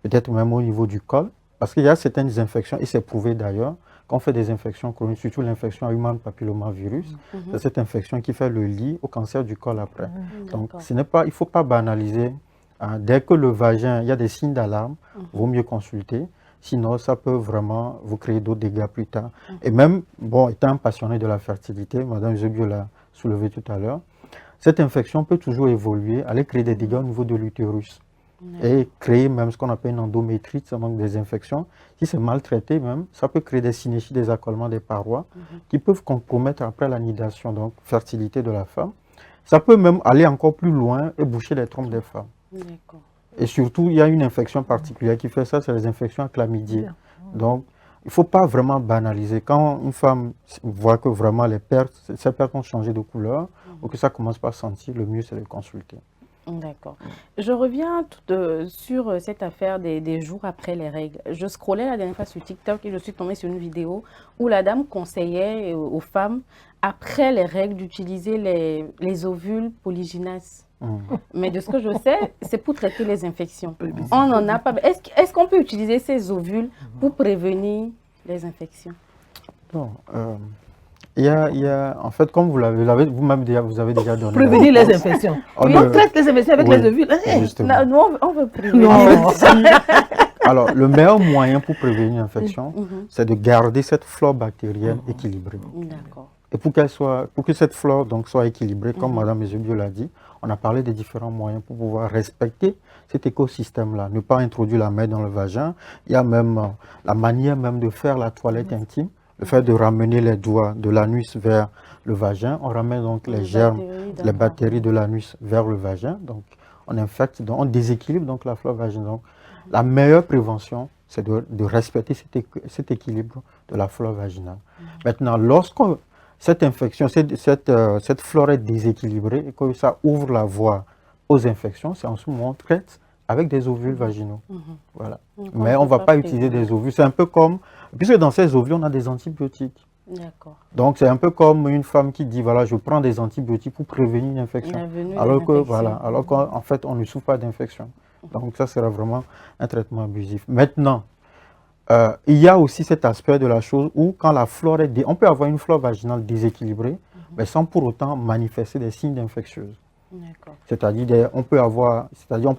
S3: peut-être même au niveau du col. Parce qu'il y a certaines infections, et c'est prouvé d'ailleurs, quand on fait des infections chroniques, surtout l'infection à human papillomavirus, c'est cette infection qui fait le lit au cancer du col après. Donc, il ne faut pas banaliser. Dès que le vagin, il y a des signes d'alarme, il vaut mieux consulter. Sinon, ça peut vraiment vous créer d'autres dégâts plus tard. Et même, bon, étant passionné de la fertilité, Mme Zebio l'a soulevé tout à l'heure, cette infection peut toujours évoluer, aller créer des dégâts au niveau de l'utérus. Et créer même ce qu'on appelle une endométrite, ça manque des infections. Si c'est mal traité même, ça peut créer des synéchies, des accolements des parois qui peuvent compromettre après l'anidation, donc fertilité de la femme. Ça peut même aller encore plus loin et boucher les trompes des femmes. Et surtout, il y a une infection particulière qui fait ça, c'est les infections à chlamydia. Donc, il ne faut pas vraiment banaliser. Quand une femme voit que vraiment ces pertes ont changé de couleur, ou que ça commence par sentir, le mieux c'est de consulter.
S1: D'accord. Je reviens sur cette affaire des jours après les règles. Je scrollais la dernière fois sur TikTok et je suis tombée sur une vidéo où la dame conseillait aux femmes, après les règles, d'utiliser les ovules polygynèses. Mais de ce que je sais, c'est pour traiter les infections. On n'en a pas. Est-ce qu'on peut utiliser ces ovules pour prévenir les infections?
S3: Non. En fait, comme vous-même vous avez déjà donné.
S2: Prévenir les infections. On traite les infections avec les ovules.
S1: Non, nous, on veut prévenir.
S3: Alors, le meilleur moyen pour prévenir une infection, c'est de garder cette flore bactérienne équilibrée.
S1: D'accord.
S3: Et pour que cette flore donc, soit équilibrée, comme Mme Eusebio l'a dit, on a parlé des différents moyens pour pouvoir respecter cet écosystème-là. Ne pas introduire la main dans le vagin. Il y a même la manière même de faire la toilette intime. Le fait de ramener les doigts de l'anus vers le vagin, on ramène donc les germes, les bactéries de l'anus vers le vagin. Donc, on infecte, donc on déséquilibre donc la flore vaginale. Donc, la meilleure prévention, c'est de respecter cet équilibre de la flore vaginale. Maintenant, lorsque cette infection, cette flore est déséquilibrée et que ça ouvre la voie aux infections, c'est en ce moment on traite avec des ovules vaginaux. Voilà. Mais on ne va pas utiliser des ovules. C'est un peu comme, puisque dans ces ovules, on a des antibiotiques.
S1: D'accord.
S3: Donc c'est un peu comme une femme qui dit, voilà, je prends des antibiotiques pour prévenir une infection. Alors qu'en fait, on ne souffre pas d'infection. Donc ça sera vraiment un traitement abusif. Maintenant, il y a aussi cet aspect de la chose où quand la flore est on peut avoir une flore vaginale déséquilibrée, mais sans pour autant manifester des signes d'infectieuse. C'est-à-dire on peut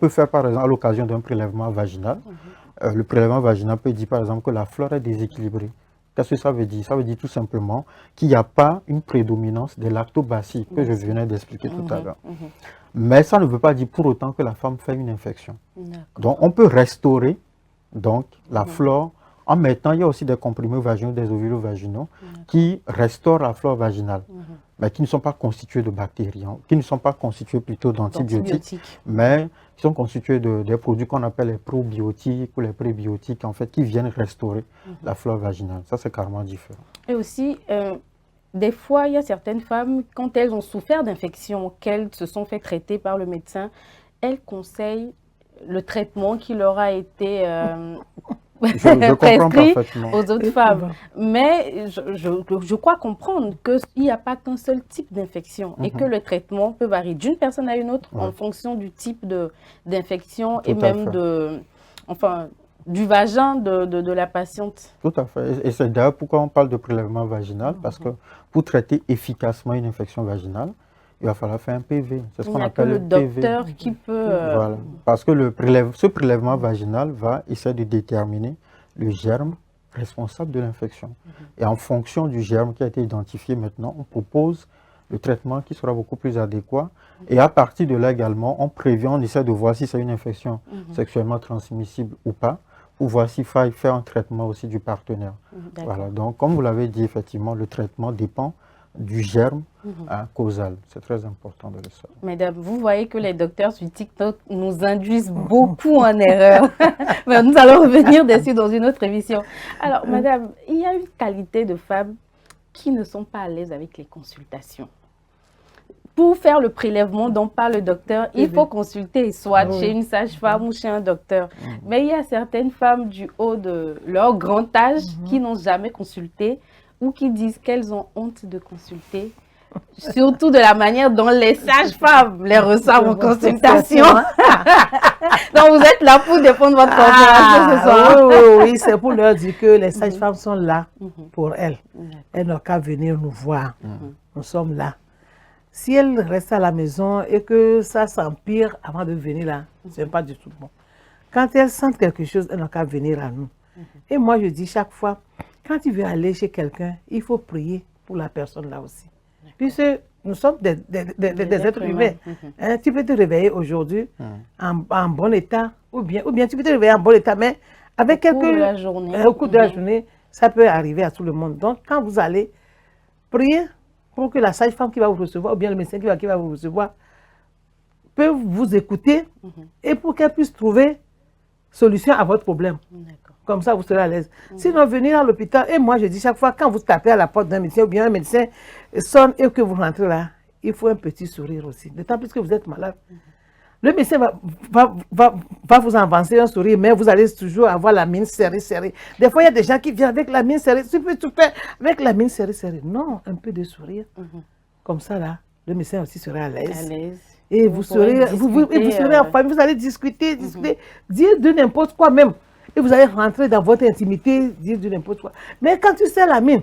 S3: faire par exemple à l'occasion d'un prélèvement vaginal, le prélèvement vaginal peut dire par exemple que la flore est déséquilibrée. Qu'est-ce que ça veut dire? Ça veut dire tout simplement qu'il n'y a pas une prédominance des lactobacilles que je venais d'expliquer tout à l'heure. Mais ça ne veut pas dire pour autant que la femme fait une infection. Donc on peut restaurer donc, la flore en mettant, il y a aussi des comprimés vaginaux, des ovules vaginaux qui restaurent la flore vaginale, mais qui ne sont pas constitués de bactéries, qui ne sont pas constitués plutôt d'antibiotiques, mais qui sont constitués des produits qu'on appelle les probiotiques ou les prébiotiques, en fait, qui viennent restaurer la flore vaginale. Ça, c'est carrément différent.
S1: Et aussi, des fois, il y a certaines femmes, quand elles ont souffert d'infections, qu'elles se sont fait traiter par le médecin, elles conseillent le traitement qui leur a été prescrit aux autres femmes. Mais je crois comprendre qu'il n'y a pas qu'un seul type d'infection et que le traitement peut varier d'une personne à une autre en fonction du type d'infection et même du vagin de la patiente.
S3: Tout à fait. Et c'est d'ailleurs pourquoi on parle de prélèvement vaginal, parce que pour traiter efficacement une infection vaginale, il va falloir faire un PV. C'est ce qu'on appelle le
S1: docteur PV. Qui peut...
S3: Voilà. Parce que ce prélèvement vaginal va essayer de déterminer le germe responsable de l'infection. Et en fonction du germe qui a été identifié maintenant, on propose le traitement qui sera beaucoup plus adéquat. Et à partir de là également, on prévient, on essaie de voir si c'est une infection sexuellement transmissible ou pas, pour voir s'il faut faire un traitement aussi du partenaire. Voilà. Donc, comme vous l'avez dit, effectivement, le traitement dépend du germe causal. C'est très important de le savoir.
S1: Mesdames, vous voyez que les docteurs sur TikTok nous induisent beaucoup en erreur. Mais nous allons revenir dessus dans une autre émission. Alors, madame, il y a une qualité de femmes qui ne sont pas à l'aise avec les consultations. Pour faire le prélèvement dont parle le docteur, il faut consulter soit chez une sage-femme ou chez un docteur. Mais il y a certaines femmes du haut de leur grand âge qui n'ont jamais consulté ou qui disent qu'elles ont honte de consulter, surtout de la manière dont les sages-femmes les reçoivent en consultation. Donc vous êtes là pour défendre votre conférence ce soir.
S2: Oui, c'est pour leur dire que les sages-femmes sont là pour elles. Elles n'ont qu'à venir nous voir. Nous sommes là. Si elles restent à la maison et que ça s'empire avant de venir là, ce n'est pas du tout bon. Quand elles sentent quelque chose, elles n'ont qu'à venir à nous. Et moi, je dis chaque fois, quand tu veux aller chez quelqu'un, il faut prier pour la personne là aussi. Puisque nous sommes des êtres humains. Tu peux te réveiller aujourd'hui en bon état, ou bien tu peux te réveiller en bon état, mais avec au cours de la journée, ça peut arriver à tout le monde. Donc, quand vous allez prier pour que la sage-femme qui va vous recevoir, ou bien le médecin qui va vous recevoir, peut vous écouter et pour qu'elle puisse trouver solution à votre problème. Comme ça, vous serez à l'aise. Sinon, venir à l'hôpital, et moi, je dis chaque fois, quand vous tapez à la porte d'un médecin, ou bien un médecin sonne et que vous rentrez là, il faut un petit sourire aussi. D'autant plus que vous êtes malade. Le médecin va vous avancer un sourire, mais vous allez toujours avoir la mine serrée. Des fois, il y a des gens qui viennent avec la mine serrée. Tu peux tout faire avec la mine serrée. Non, un peu de sourire. Comme ça, là, le médecin aussi sera à l'aise. Et vous serez en famille, vous allez discuter, dire de n'importe quoi même. Et vous allez rentrer dans votre intimité, dire de n'importe quoi. Mais quand tu sais la mine,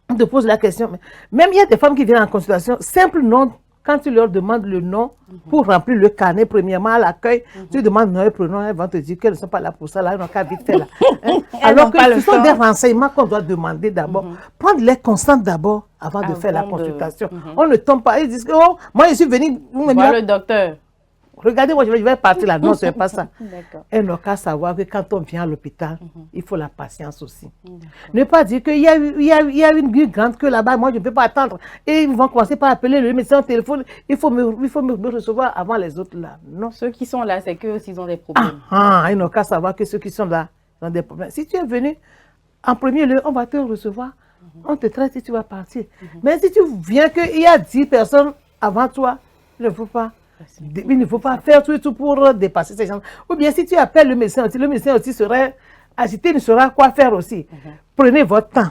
S2: on te pose la question. Même il y a des femmes qui viennent en consultation, simple nom, quand tu leur demandes le nom pour remplir le carnet, premièrement à l'accueil, tu demandes nom et prénom, elles vont te dire qu'elles ne sont pas là pour ça, là, elles n'ont qu'à vite fait là. Alors que ce sont des renseignements qu'on doit demander d'abord. Prendre les constantes d'abord avant de faire la consultation. On ne tombe pas, ils disent que oh, moi je suis venu,
S1: vous me dites le docteur.
S2: Regardez, moi je vais partir là. Non, ce n'est pas ça. Elle n'a qu'à savoir que quand on vient à l'hôpital, il faut la patience aussi. Ne pas dire qu'il y a une grande queue là-bas, moi je ne peux pas attendre. Et ils vont commencer par appeler le médecin au téléphone. Il faut me recevoir avant les autres là. Non.
S1: Ceux qui sont là, c'est qu'eux aussi ils ont des problèmes.
S2: Ils n'ont qu'à savoir que ceux qui sont là ont des problèmes. Si tu es venu, en premier lieu, on va te recevoir. On te traite et tu vas partir. Mais si tu viens qu'il y a 10 personnes avant toi, il ne faut pas. Il ne faut pas faire tout pour dépasser ces gens. Ou bien si tu appelles le médecin aussi serait agité, il ne saura quoi faire aussi. Prenez votre temps.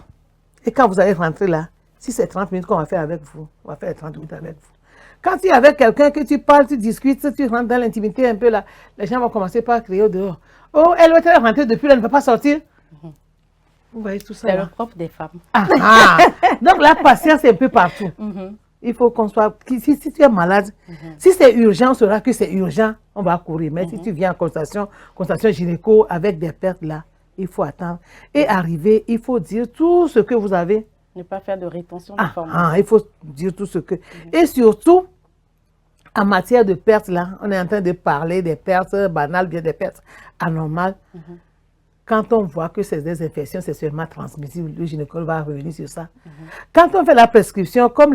S2: Et quand vous allez rentrer là, si c'est 30 minutes qu'on va faire avec vous, on va faire 30 minutes avec vous. Quand tu es avec quelqu'un que tu parles, tu discutes, tu rentres dans l'intimité un peu là, les gens vont commencer par crier au dehors. Oh, elle va être rentrée depuis là, elle ne va pas sortir. Vous voyez tout ça.
S1: C'est le propre des femmes.
S2: Donc la patience est un peu partout. Il faut qu'on soit... Si tu es malade, si c'est urgent, on saura que c'est urgent, on va courir. Mais si tu viens en consultation gynéco avec des pertes là, il faut attendre. Et arriver, il faut dire tout ce que vous avez.
S1: Ne pas faire de rétention d'informations.
S2: Il faut dire tout ce que... Et surtout, en matière de pertes là, on est en train de parler des pertes banales, bien des pertes anormales. Quand on voit que c'est des infections sexuellement transmissibles, le gynécologue va revenir sur ça. Quand on fait la prescription, comme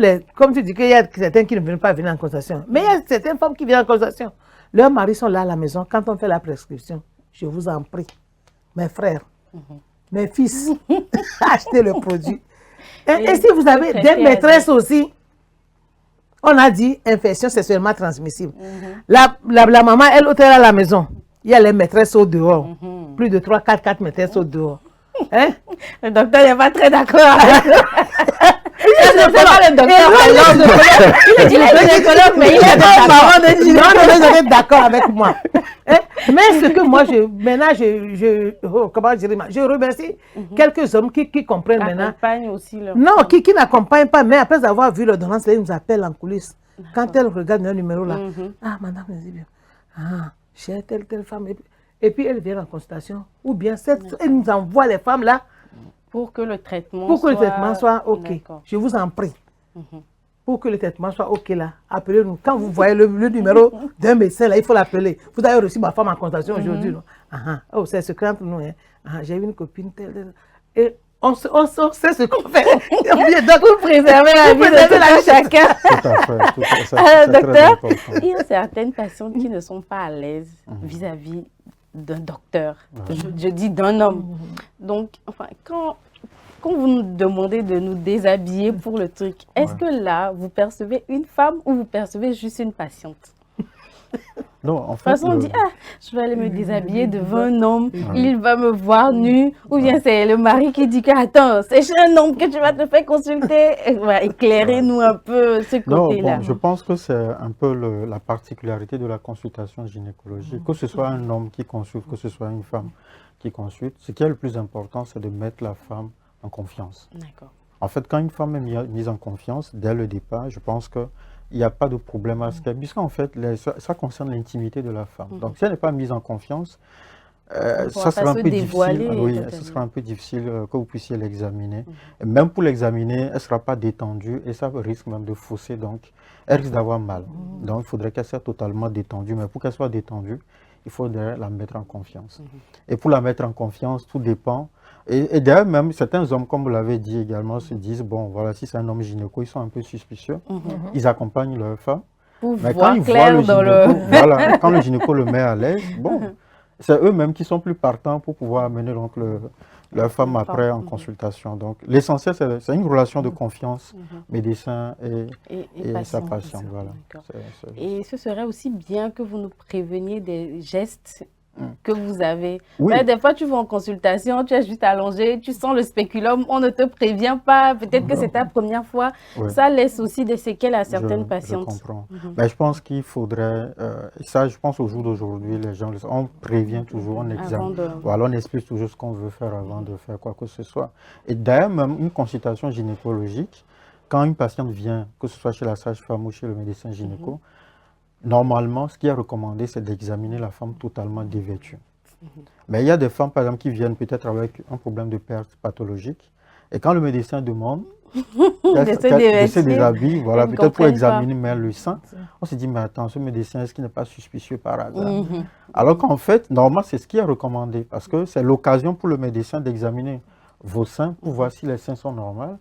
S2: tu dis qu'il y a certains qui ne veulent pas venir en consultation, mais il y a certaines femmes qui viennent en consultation. Leurs maris sont là à la maison. Quand on fait la prescription, je vous en prie, mes frères, mes fils, achetez le produit. Et si vous avez des maîtresses aussi, on a dit infection sexuellement transmissible. La maman, elle est à la maison. Il y a les maîtresses au dehors. Plus de 4 maîtresses au dehors.
S1: Le docteur n'est pas très d'accord avec ça. Je ne sais pas le docteur. Il dit le gynécologue, mais il est pas parent de gynécologue.
S2: Non, vous êtes d'accord avec moi. Mais ce que moi, je remercie quelques hommes qui comprennent maintenant.
S1: Aussi
S2: non, qui n'accompagnent pas, mais après avoir vu l'ordonnance, ils nous appellent en coulisses. Quand elles regardent leur numéro là, madame, j'ai telle femme. Et puis elle vient en consultation. Ou bien elle nous envoie les femmes là.
S1: Pour que le traitement
S2: soit OK. Je vous en prie. Pour que le traitement soit OK là, appelez-nous. Quand vous voyez le numéro d'un médecin là, il faut l'appeler. Vous avez reçu ma femme en consultation aujourd'hui. Oh, c'est secret entre nous. J'ai une copine telle. Et on sait ce qu'on fait.
S1: Donc, vous préservez la vie de chacun.
S3: Tout à fait.
S1: Docteur, il y a certaines patientes qui ne sont pas à l'aise vis-à-vis d'un docteur. Je dis d'un homme. Donc, enfin, quand vous nous demandez de nous déshabiller pour le truc, est-ce que là, vous percevez une femme ou vous percevez juste une patiente?
S3: Non, en fait,
S1: de toute façon, on dit, je vais aller me déshabiller devant un homme, il va me voir nu, ou bien c'est le mari qui dit que, attends, c'est chez un homme que tu vas te faire consulter. Éclairez-nous un peu ce côté-là.
S3: Je pense que c'est un peu la particularité de la consultation gynécologique. Que ce soit un homme qui consulte, que ce soit une femme qui consulte, ce qui est le plus important, c'est de mettre la femme en confiance.
S1: D'accord.
S3: En fait, quand une femme est mise en confiance, dès le départ, je pense que il n'y a pas de problème à ce qu'elle... Puisqu'en fait, ça concerne l'intimité de la femme. Donc, si elle n'est pas mise en confiance, ça sera un peu difficile. Ce sera un peu difficile que vous puissiez l'examiner. Et même pour l'examiner, elle ne sera pas détendue et ça risque même de fausser. Donc, elle risque d'avoir mal. Donc, il faudrait qu'elle soit totalement détendue. Mais pour qu'elle soit détendue, il faudrait la mettre en confiance. Et pour la mettre en confiance, tout dépend. Et d'ailleurs, même certains hommes, comme vous l'avez dit également, se disent, bon, voilà, si c'est un homme gynéco, ils sont un peu suspicieux. Ils accompagnent leur femme. Mais quand ils voient le gynéco, voilà, quand le gynéco le met à l'aise, bon, c'est eux-mêmes qui sont plus partants pour pouvoir amener donc leur femme après en consultation. Donc, l'essentiel, c'est une relation de confiance, médecin et sa patiente. Voilà.
S1: Et ce serait aussi bien que vous nous préveniez des gestes que vous avez.
S3: Oui.
S1: Mais des fois, tu vas en consultation, tu es juste allongé, tu sens le spéculum, on ne te prévient pas, peut-être que c'est ta première fois.
S3: Oui.
S1: Ça laisse aussi des séquelles à certaines patientes.
S3: Je comprends. Mais je pense qu'il faudrait, ça je pense au jour d'aujourd'hui, les gens, on prévient toujours, on examine, voilà, on explique toujours ce qu'on veut faire avant de faire quoi que ce soit. Et d'ailleurs, même une consultation gynécologique, quand une patiente vient, que ce soit chez la sage-femme ou chez le médecin gynéco, normalement, ce qui est recommandé, c'est d'examiner la femme totalement dévêtue. Mais il y a des femmes, par exemple, qui viennent peut-être avec un problème de perte pathologique. Et quand le médecin demande de se déshabiller, voilà, peut-être pour examiner mais le sein, on se dit, mais attends, ce médecin, est-ce qu'il n'est pas suspicieux par hasard? Alors qu'en fait, normalement, c'est ce qui est recommandé. Parce que c'est l'occasion pour le médecin d'examiner vos seins pour voir si les seins sont normaux.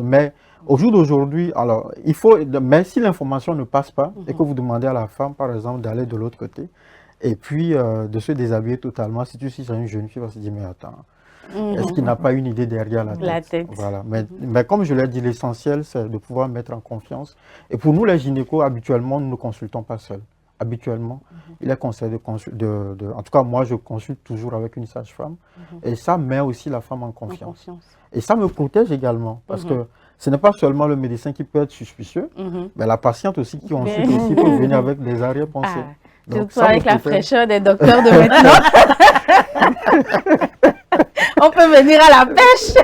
S3: Mais au jour d'aujourd'hui, alors, il faut, mais si l'information ne passe pas et que vous demandez à la femme, par exemple, d'aller de l'autre côté et puis de se déshabiller totalement, si tu suis une jeune fille, elle va se dire, mais attends, est-ce qu'il n'a pas une idée derrière la tête? Voilà. Mais comme je l'ai dit, l'essentiel, c'est de pouvoir mettre en confiance. Et pour nous, les gynécos, habituellement, nous ne consultons pas seuls. Habituellement, il est conseillé en tout cas, moi, je consulte toujours avec une sage-femme. Et ça met aussi la femme en confiance. Et ça me protège également, parce que ce n'est pas seulement le médecin qui peut être suspicieux, mais la patiente aussi qui ensuite aussi peut venir avec des arrière-pensées.
S1: Donc, surtout avec la fraîcheur des docteurs de maintenant. On peut venir à la pêche.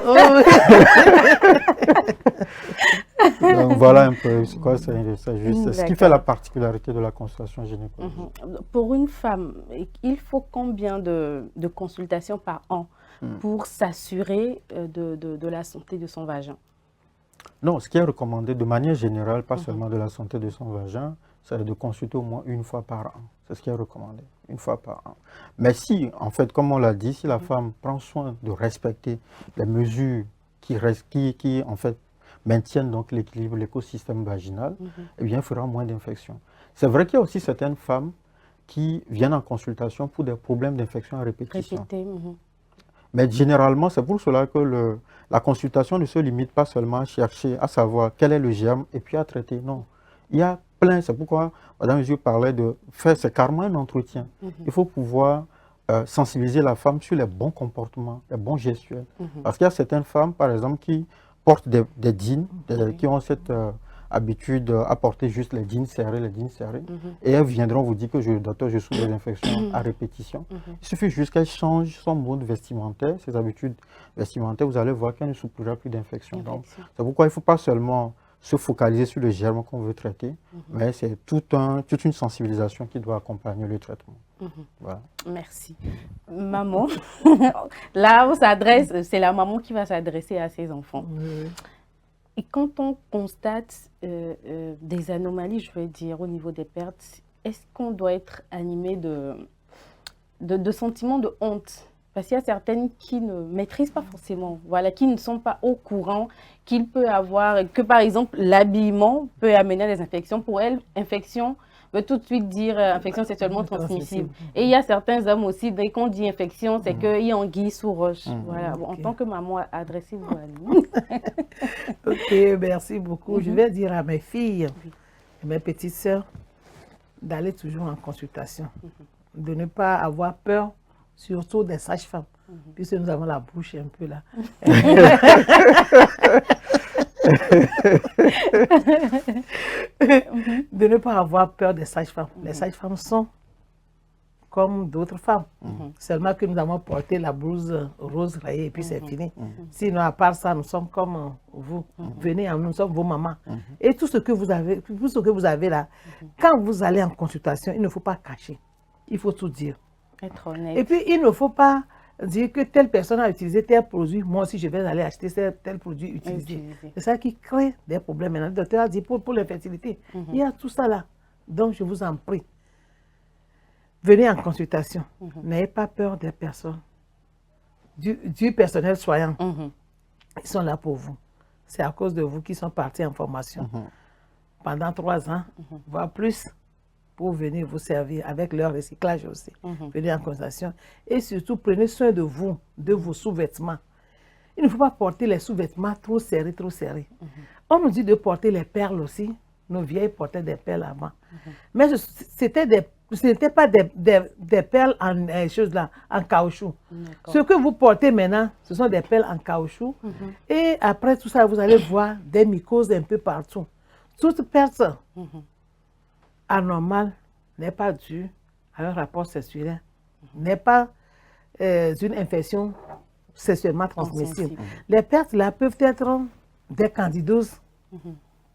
S3: Donc voilà un peu, c'est quoi, c'est juste ce qui fait la particularité de la consultation gynécologique.
S1: Pour une femme, il faut combien de consultations par an pour s'assurer de la santé de son vagin?
S3: Non, ce qui est recommandé de manière générale, pas seulement de la santé de son vagin, c'est de consulter au moins une fois par an. C'est ce qui est recommandé, une fois par an. Mais si, en fait, comme on l'a dit, si la femme prend soin de respecter les mesures qui en fait, maintiennent donc l'équilibre, l'écosystème vaginal, eh bien, il fera moins d'infections. C'est vrai qu'il y a aussi certaines femmes qui viennent en consultation pour des problèmes d'infection à répétition. Mais généralement, c'est pour cela que la consultation ne se limite pas seulement à chercher, à savoir quel est le germe et puis à traiter. Non, il y a plein, c'est pourquoi Madame Jésus parlait de faire, c'est carrément un entretien. Il faut pouvoir sensibiliser la femme sur les bons comportements, les bons gestuels. Parce qu'il y a certaines femmes, par exemple, qui portent des jeans, qui ont cette habitude à porter juste les jeans serrés, et elles viendront vous dire que docteur, je souffre des infections à répétition. Il suffit juste qu'elle change son mode vestimentaire, ses habitudes vestimentaires, vous allez voir qu'elle ne souffrira plus d'infections. C'est pourquoi il ne faut pas seulement se focaliser sur le germe qu'on veut traiter, mais c'est toute une sensibilisation qui doit accompagner le traitement. Voilà.
S1: Merci. Maman, là, on s'adresse, c'est la maman qui va s'adresser à ses enfants. Et quand on constate des anomalies, je veux dire, au niveau des pertes, est-ce qu'on doit être animé de sentiments de honte? Parce qu'il y a certaines qui ne maîtrisent pas forcément, voilà, qui ne sont pas au courant qu'il peut avoir, que par exemple l'habillement peut amener à des infections. Pour elles, infection veut tout de suite dire infection sexuellement transmissible. Et il y a certains hommes aussi, dès qu'on dit infection, c'est qu'il y a anguille sous roche. Voilà. Bon, en tant que maman, adressez-vous à nous.
S2: Ok, merci beaucoup. Je vais dire à mes filles et mes petites sœurs d'aller toujours en consultation, de ne pas avoir peur, surtout des sages-femmes, puisque nous avons la bouche un peu là. De ne pas avoir peur des sages-femmes. Les sages-femmes sont comme d'autres femmes. Seulement que nous avons porté la blouse rose rayée et puis c'est fini. Sinon, à part ça, nous sommes comme vous. Venez, nous sommes vos mamans. Et tout ce que vous avez là, quand vous allez en consultation, il ne faut pas cacher. Il faut tout dire.
S1: Être honnête.
S2: Et puis, il ne faut pas dire que telle personne a utilisé tel produit, moi aussi je vais aller acheter tel produit utilisé. C'est ça qui crée des problèmes. Maintenant, le docteur a dit pour l'infertilité, il y a tout ça là. Donc, je vous en prie, venez en consultation. N'ayez pas peur des personnes, du personnel soignant. Ils sont là pour vous. C'est à cause de vous qu'ils sont partis en formation pendant 3 ans, voire plus, pour venir vous servir avec leur recyclage aussi. Venez en consultation. Et surtout, prenez soin de vous, de vos sous-vêtements. Il ne faut pas porter les sous-vêtements trop serrés, trop serrés. On nous dit de porter les perles aussi. Nos vieilles portaient des perles avant. Mais c'était des ce n'était pas des perles en choses là, en caoutchouc. Ce que vous portez maintenant, ce sont des perles en caoutchouc. Et après tout ça, vous allez voir des mycoses un peu partout. Toute personne anormale n'est pas due à un rapport sexuel, n'est pas une infection sexuellement transmissible. Les pertes là peuvent être des candidoses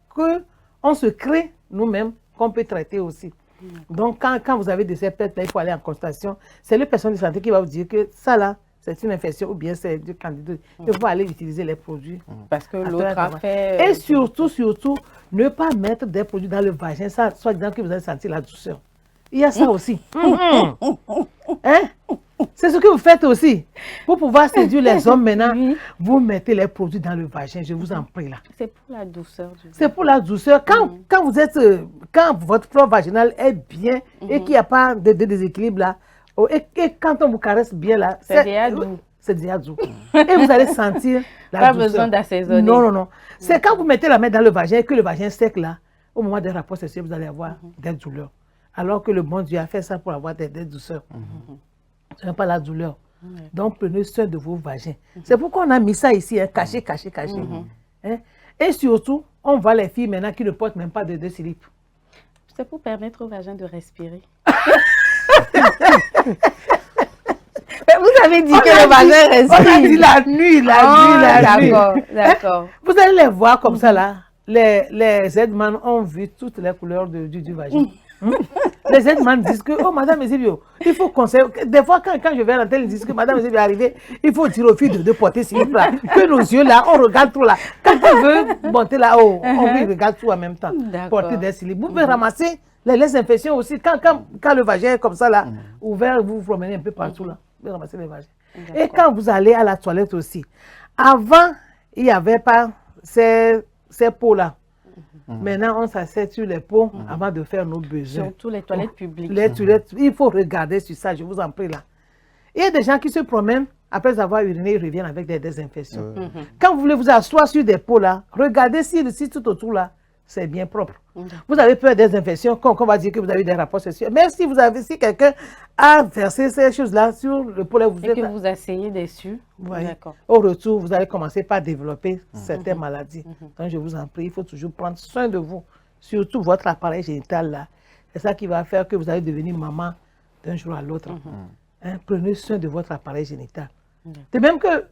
S2: qu'on se crée nous-mêmes, qu'on peut traiter aussi. Donc, quand vous avez de ces pertes là, il faut aller en consultation. C'est le personnel de santé qui va vous dire que ça là, c'est une infection ou bien c'est du candidose. Il faut aller utiliser les produits.
S1: Parce que l'autre a fait...
S2: Et surtout, ne pas mettre des produits dans le vagin, soit disant que vous allez sentir la douceur. Il y a ça aussi. Hein? C'est ce que vous faites aussi. Pour pouvoir séduire les hommes maintenant, vous mettez les produits dans le vagin, je vous en prie là.
S1: C'est pour la douceur.
S2: C'est pour la douceur. Quand votre flore vaginale est bien et qu'il n'y a pas de déséquilibre là, et quand on vous caresse bien là,
S1: c'est déjà doux.
S2: C'est déjà doux. Et vous allez sentir la douceur. Pas
S1: besoin d'assaisonner.
S2: Non. C'est quand vous mettez la main dans le vagin et que le vagin est sec là, au moment des rapports sexuels, vous allez avoir des douleurs. Alors que le bon Dieu a fait ça pour avoir des douceurs. Ce n'est pas la douleur. Donc, prenez soin de vos vagins. C'est pourquoi on a mis ça ici, hein, caché. Hein? Et surtout, on voit les filles maintenant qui ne portent même pas de slip.
S1: C'est pour permettre au vagin de respirer. Vous avez dit que le vagin respire.
S2: On a dit la nuit.
S1: D'accord.
S2: Vous allez les voir comme ça là. Les Z-man ont vu toutes les couleurs du vagin. Les Z-man disent que, oh madame Ezebio, il faut conseiller. Des fois, quand je vais à l'antenne, ils disent que madame Ezebio est arrivée, il faut dire aux filles de porter slip là. Que nos yeux là, on regarde tout là. Quand on veut monter là-haut, on regarde tout en même temps. Porter des slips. Vous pouvez ramasser les infections aussi. Quand le vagin est comme ça là, ouvert, vous vous promenez un peu partout là. Vous pouvez ramasser les vagins. Et quand vous allez à la toilette aussi, avant, il n'y avait pas ces pots là. Maintenant, on s'assied sur les pots avant de faire nos besoins.
S1: Surtout les toilettes publiques.
S2: Les toilettes, il faut regarder sur ça, je vous en prie là. Il y a des gens qui se promènent, après avoir uriné, ils reviennent avec des infections. Quand vous voulez vous asseoir sur des pots là, regardez si tout autour là, c'est bien propre. Vous avez peur des infections, qu'on va dire que vous avez des rapports sexuels. Mais si quelqu'un a versé ces choses-là sur le pot là,
S1: que vous asseyez dessus,
S2: au retour, vous allez commencer par développer certaines maladies. Donc, je vous en prie, il faut toujours prendre soin de vous, surtout votre appareil génital là. C'est ça qui va faire que vous allez devenir maman d'un jour à l'autre. Hein, prenez soin de votre appareil génital. De même que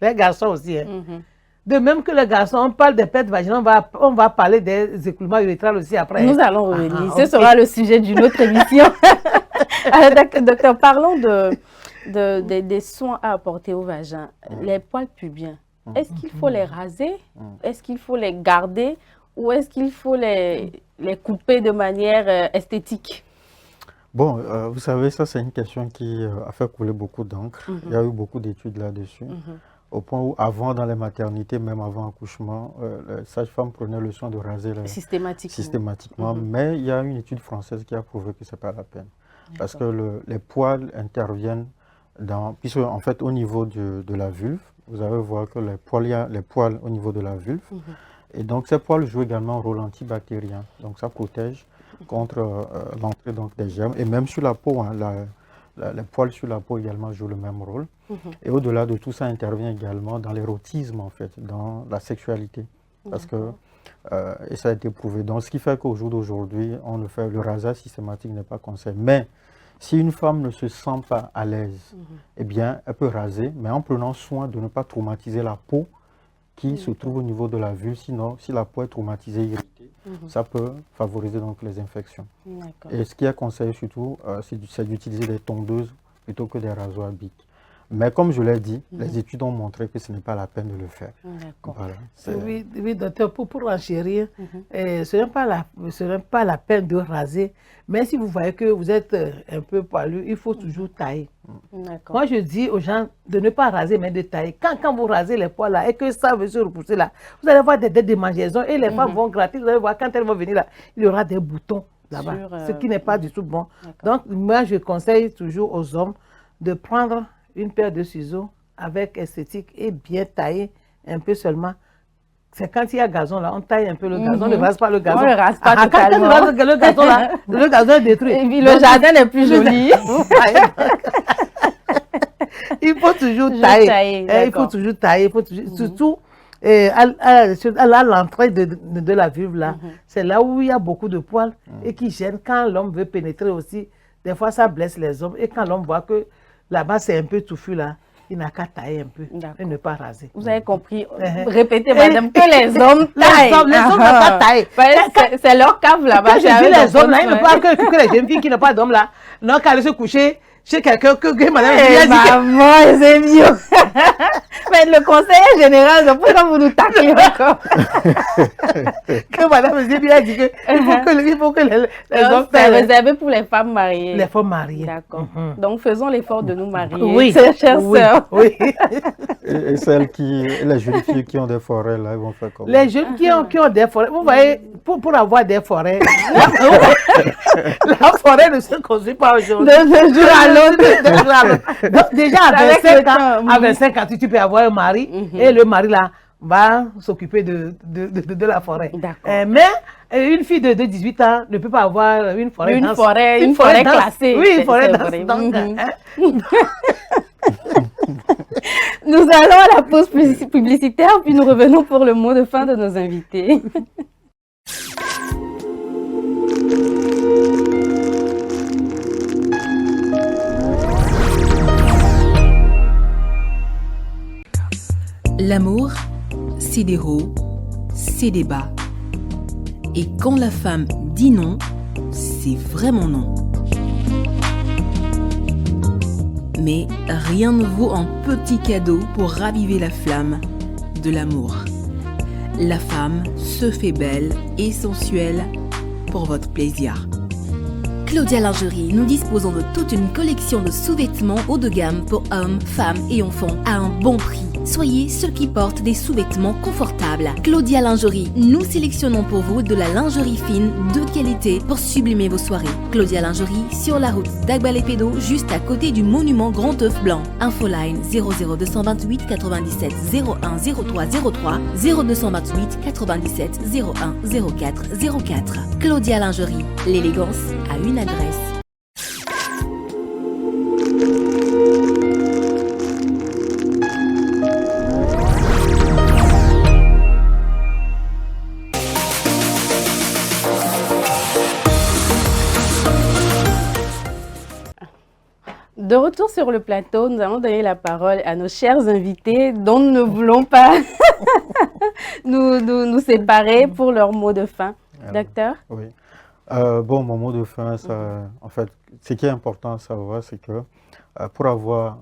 S2: les garçons aussi. Hein. De même que les garçons, on parle des pertes vaginales, on va parler des écoulements urétrales aussi après.
S1: Nous allons revenir. Ce sera le sujet d'une autre émission. Alors, docteur, parlons des soins à apporter au vagin. Les poils pubiens, est-ce qu'il faut les raser? Est-ce qu'il faut les garder? Ou est-ce qu'il faut les couper de manière esthétique?
S3: Bon, vous savez, ça c'est une question qui a fait couler beaucoup d'encre. Il y a eu beaucoup d'études là-dessus. Au point où, avant, dans les maternités, même avant accouchement, les sages-femmes prenaient le soin de raser systématiquement. Mais il y a une étude française qui a prouvé que ce n'est pas la peine. Parce que les poils interviennent puisque en fait, au niveau de la vulve, vous allez voir que il y a les poils au niveau de la vulve. Et donc, ces poils jouent également un rôle antibactérien. Donc, ça protège contre l'entrée des germes. Et même sur la peau, hein, les poils sur la peau également jouent le même rôle. Et au-delà de tout ça, intervient également dans l'érotisme, en fait, dans la sexualité. Parce que, et ça a été prouvé. Donc, ce qui fait qu'au jour d'aujourd'hui, le rasage systématique n'est pas conseillé. Mais si une femme ne se sent pas à l'aise, eh bien, elle peut raser, mais en prenant soin de ne pas traumatiser la peau qui se trouve au niveau de la vulve. Sinon, si la peau est traumatisée, irritée, ça peut favoriser donc les infections. Et ce qui est conseillé surtout, c'est d'utiliser des tondeuses plutôt que des rasoirs bic. Mais comme je l'ai dit, les études ont montré que ce n'est pas la peine de le faire. Voilà,
S2: oui, docteur, pour enchérir, ce n'est pas la peine de raser, mais si vous voyez que vous êtes un peu poilu, il faut toujours tailler. Moi, je dis aux gens de ne pas raser, mais de tailler. Quand vous rasez les poils là et que ça veut se repousser là, vous allez voir des démangeaisons et les femmes vont gratter. Vous allez voir, quand elles vont venir là, il y aura des boutons là-bas, ce qui n'est pas du tout bon. Donc, moi, je conseille toujours aux hommes de prendre une paire de ciseaux avec esthétique et bien taillé un peu seulement. c'est quand il y a gazon là, on taille un peu le gazon, on ne rase pas le gazon.
S1: On ne rase pas
S2: Quand tu rases le gazon là, le gazon est détruit.
S1: Et puis le jardin n'est plus joli.
S2: Il faut toujours tailler. Il faut toujours tailler, surtout à l'entrée de la vulve là, c'est là où il y a beaucoup de poils et qui gênent quand l'homme veut pénétrer aussi. Des fois, ça blesse les hommes et quand l'homme voit que là-bas c'est un peu touffu là, il n'a qu'à tailler un peu et ne pas raser.
S1: Vous avez compris. Répétez, madame, que les hommes taillent.
S2: Les hommes n'ont pas taillé.
S1: C'est leur cave là-bas.
S2: Quand je dis les hommes là, il ne parle que les jeunes filles qui n'ont pas d'homme là. Non, qu'à aller se coucher chez quelqu'un que madame
S1: maman, c'est mieux. Mais le conseiller général, pourquoi vous nous taclez encore?
S2: Que madame Zébi a dit qu'il faut que les hommes
S1: c'est réservé pour les femmes mariées.
S2: Les femmes mariées.
S1: D'accord. Donc faisons l'effort de nous marier.
S2: Oui,
S1: chères sœurs.
S2: Oui.
S3: Et les jeunes filles qui ont des forêts là, ils vont faire comment?
S2: Les jeunes qui ont des forêts, vous voyez, pour avoir des forêts, la forêt ne se construit pas aujourd'hui.
S1: De jour à l'autre.
S2: Donc déjà à 25 ans, tu peux avoir un mari et le mari là va s'occuper de la forêt. Mais une fille de 18 ans ne peut pas avoir une forêt.
S1: Une forêt classée.
S2: Oui, une forêt dans
S1: Nous allons à la pause publicitaire, puis nous revenons pour le mot de fin de nos invités.
S6: L'amour, c'est des hauts, c'est des bas. Et quand la femme dit non, c'est vraiment non. Mais rien ne vaut un petit cadeau pour raviver la flamme de l'amour. La femme se fait belle et sensuelle pour votre plaisir.
S7: Claudia Lingerie, nous disposons de toute une collection de sous-vêtements haut de gamme pour hommes, femmes et enfants à un bon prix. Soyez ceux qui portent des sous-vêtements confortables. Claudia Lingerie, nous sélectionnons pour vous de la lingerie fine de qualité pour sublimer vos soirées. Claudia Lingerie, sur la route d'Agbalépédo, juste à côté du monument Grand Œuf Blanc. Infoline 00228 97 01 03 03 0228 97 01 04 04. Claudia Lingerie, l'élégance a une adresse.
S1: De retour sur le plateau, nous allons donner la parole à nos chers invités dont nous ne voulons pas nous séparer pour leur mot de fin. Docteur?
S3: Oui. Bon, mon mot de fin, en fait, ce qui est important à savoir, c'est que pour avoir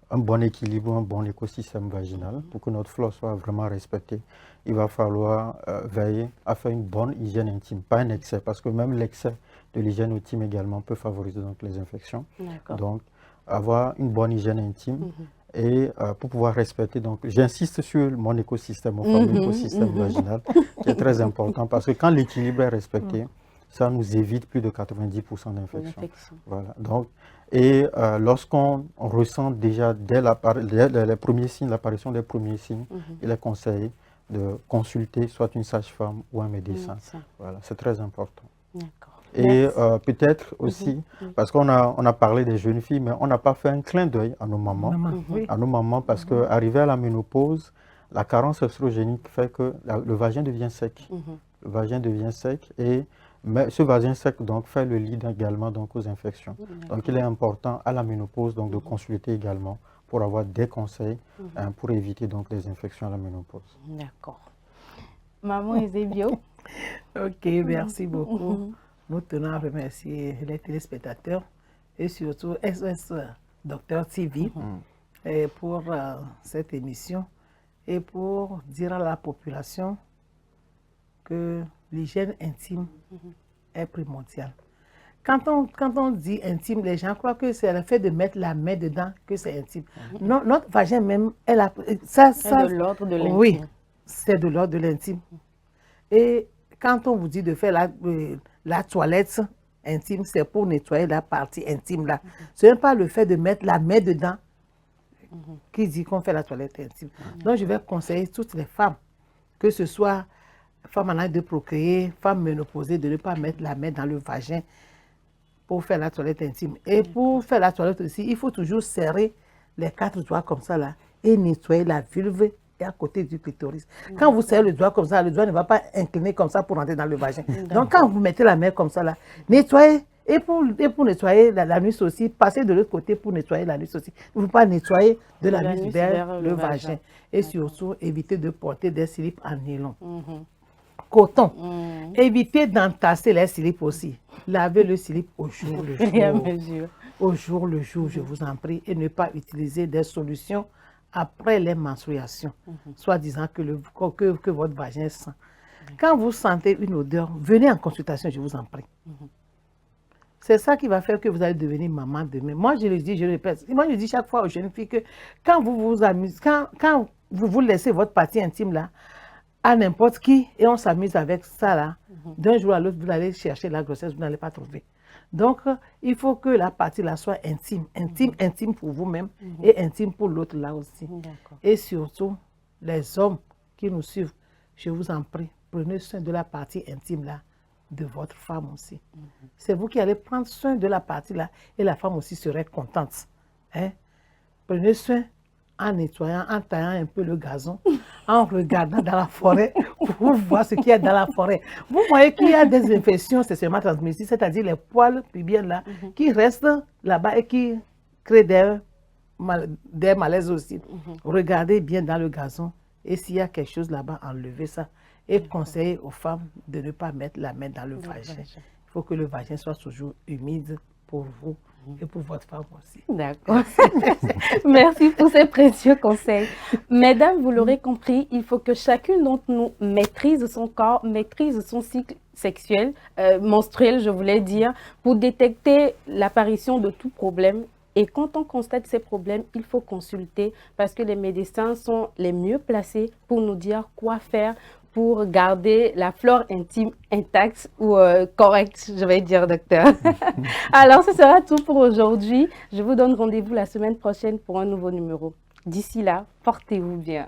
S3: un bon équilibre, un bon écosystème vaginal, pour que notre flore soit vraiment respectée, il va falloir veiller à faire une bonne hygiène intime, pas un excès, parce que même l'excès de l'hygiène intime également peut favoriser donc, les infections. Donc, avoir une bonne hygiène intime et pour pouvoir respecter, donc j'insiste sur mon écosystème, mon fameux écosystème vaginal, qui est très important, parce que quand l'équilibre est respecté, ça nous évite plus de 90% d'infections. Voilà. Donc, et lorsqu'on ressent déjà dès les premiers signes, l'apparition des premiers signes, il est conseillé de consulter soit une sage-femme ou un médecin. Voilà, c'est très important. Et peut-être aussi, parce qu'on a parlé des jeunes filles, mais on n'a pas fait un clin d'œil à nos mamans. À nos mamans, parce qu'arrivé à la ménopause, la carence œstrogénique fait que le vagin devient sec. Le vagin devient sec et ce vagin sec donc, fait le lit également donc, aux infections. Donc il est important à la ménopause donc, de consulter également pour avoir des conseils pour éviter donc, les infections à la ménopause.
S1: D'accord. Maman Eusebio.
S2: Ok, merci beaucoup. Nous tenons à remercier les téléspectateurs et surtout SOS Docteur TV pour cette émission et pour dire à la population que l'hygiène intime est primordiale. Quand on dit intime, les gens croient que c'est le fait de mettre la main dedans que c'est intime. Non, notre vagin même, c'est
S1: de l'ordre de l'intime.
S2: Oui, c'est de l'ordre de l'intime. Et quand on vous dit de faire la toilette intime, c'est pour nettoyer la partie intime là. Ce n'est pas le fait de mettre la main dedans qui dit qu'on fait la toilette intime. Donc je vais conseiller toutes les femmes que ce soit femme en âge de procréer, femme ménopausée, de ne pas mettre la main dans le vagin pour faire la toilette intime. Et pour faire la toilette aussi, il faut toujours serrer les 4 doigts comme ça là et nettoyer la vulve et à côté du clitoris. Quand vous serrez le doigt comme ça, le doigt ne va pas incliner comme ça pour rentrer dans le vagin. Donc quand vous mettez la main comme ça là, nettoyez. Et pour nettoyer l'anus aussi, passez de l'autre côté pour nettoyer l'anus aussi. Il ne faut pas nettoyer de l'anus vers le vagin. Et surtout, évitez de porter des slips en nylon. Coton. Évitez d'entasser les slips aussi. Lavez le slip au jour le jour. Au jour le jour, je vous en prie. Et ne pas utiliser des solutions après les menstruations, soit disant que votre vagin sent. Quand vous sentez une odeur, venez en consultation, je vous en prie. C'est ça qui va faire que vous allez devenir maman demain. Moi, je le dis, je le répète. Moi, je dis chaque fois aux jeunes filles que quand vous vous amusez, quand vous laissez votre partie intime là, à n'importe qui, et on s'amuse avec ça là, d'un jour à l'autre, vous allez chercher la grossesse, vous n'allez pas trouver. Donc, il faut que la partie là soit intime. Intime pour vous-même et intime pour l'autre là aussi. Et surtout, les hommes qui nous suivent, je vous en prie, prenez soin de la partie intime là, de votre femme aussi. C'est vous qui allez prendre soin de la partie là et la femme aussi serait contente. Hein? Prenez soin en nettoyant, en taillant un peu le gazon, en regardant dans la forêt pour voir ce qu'il y a dans la forêt. Vous voyez qu'il y a des infections sexuellement transmissibles, c'est-à-dire les poils pubiens là, qui restent là-bas et qui créent des malaises aussi. Regardez bien dans le gazon et s'il y a quelque chose là-bas, enlevez ça. Et conseiller aux femmes de ne pas mettre la main dans le vagin. Il faut que le vagin soit toujours humide pour vous et pour votre femme aussi.
S1: D'accord. Merci pour ces précieux conseils. Mesdames, vous l'aurez compris, il faut que chacune d'entre nous maîtrise son corps, maîtrise son cycle sexuel, menstruel, je voulais dire, pour détecter l'apparition de tout problème. Et quand on constate ces problèmes, il faut consulter parce que les médecins sont les mieux placés pour nous dire quoi faire pour garder la flore intime intacte ou correcte, je vais dire, docteur. Alors, ce sera tout pour aujourd'hui. Je vous donne rendez-vous la semaine prochaine pour un nouveau numéro. D'ici là, portez-vous bien.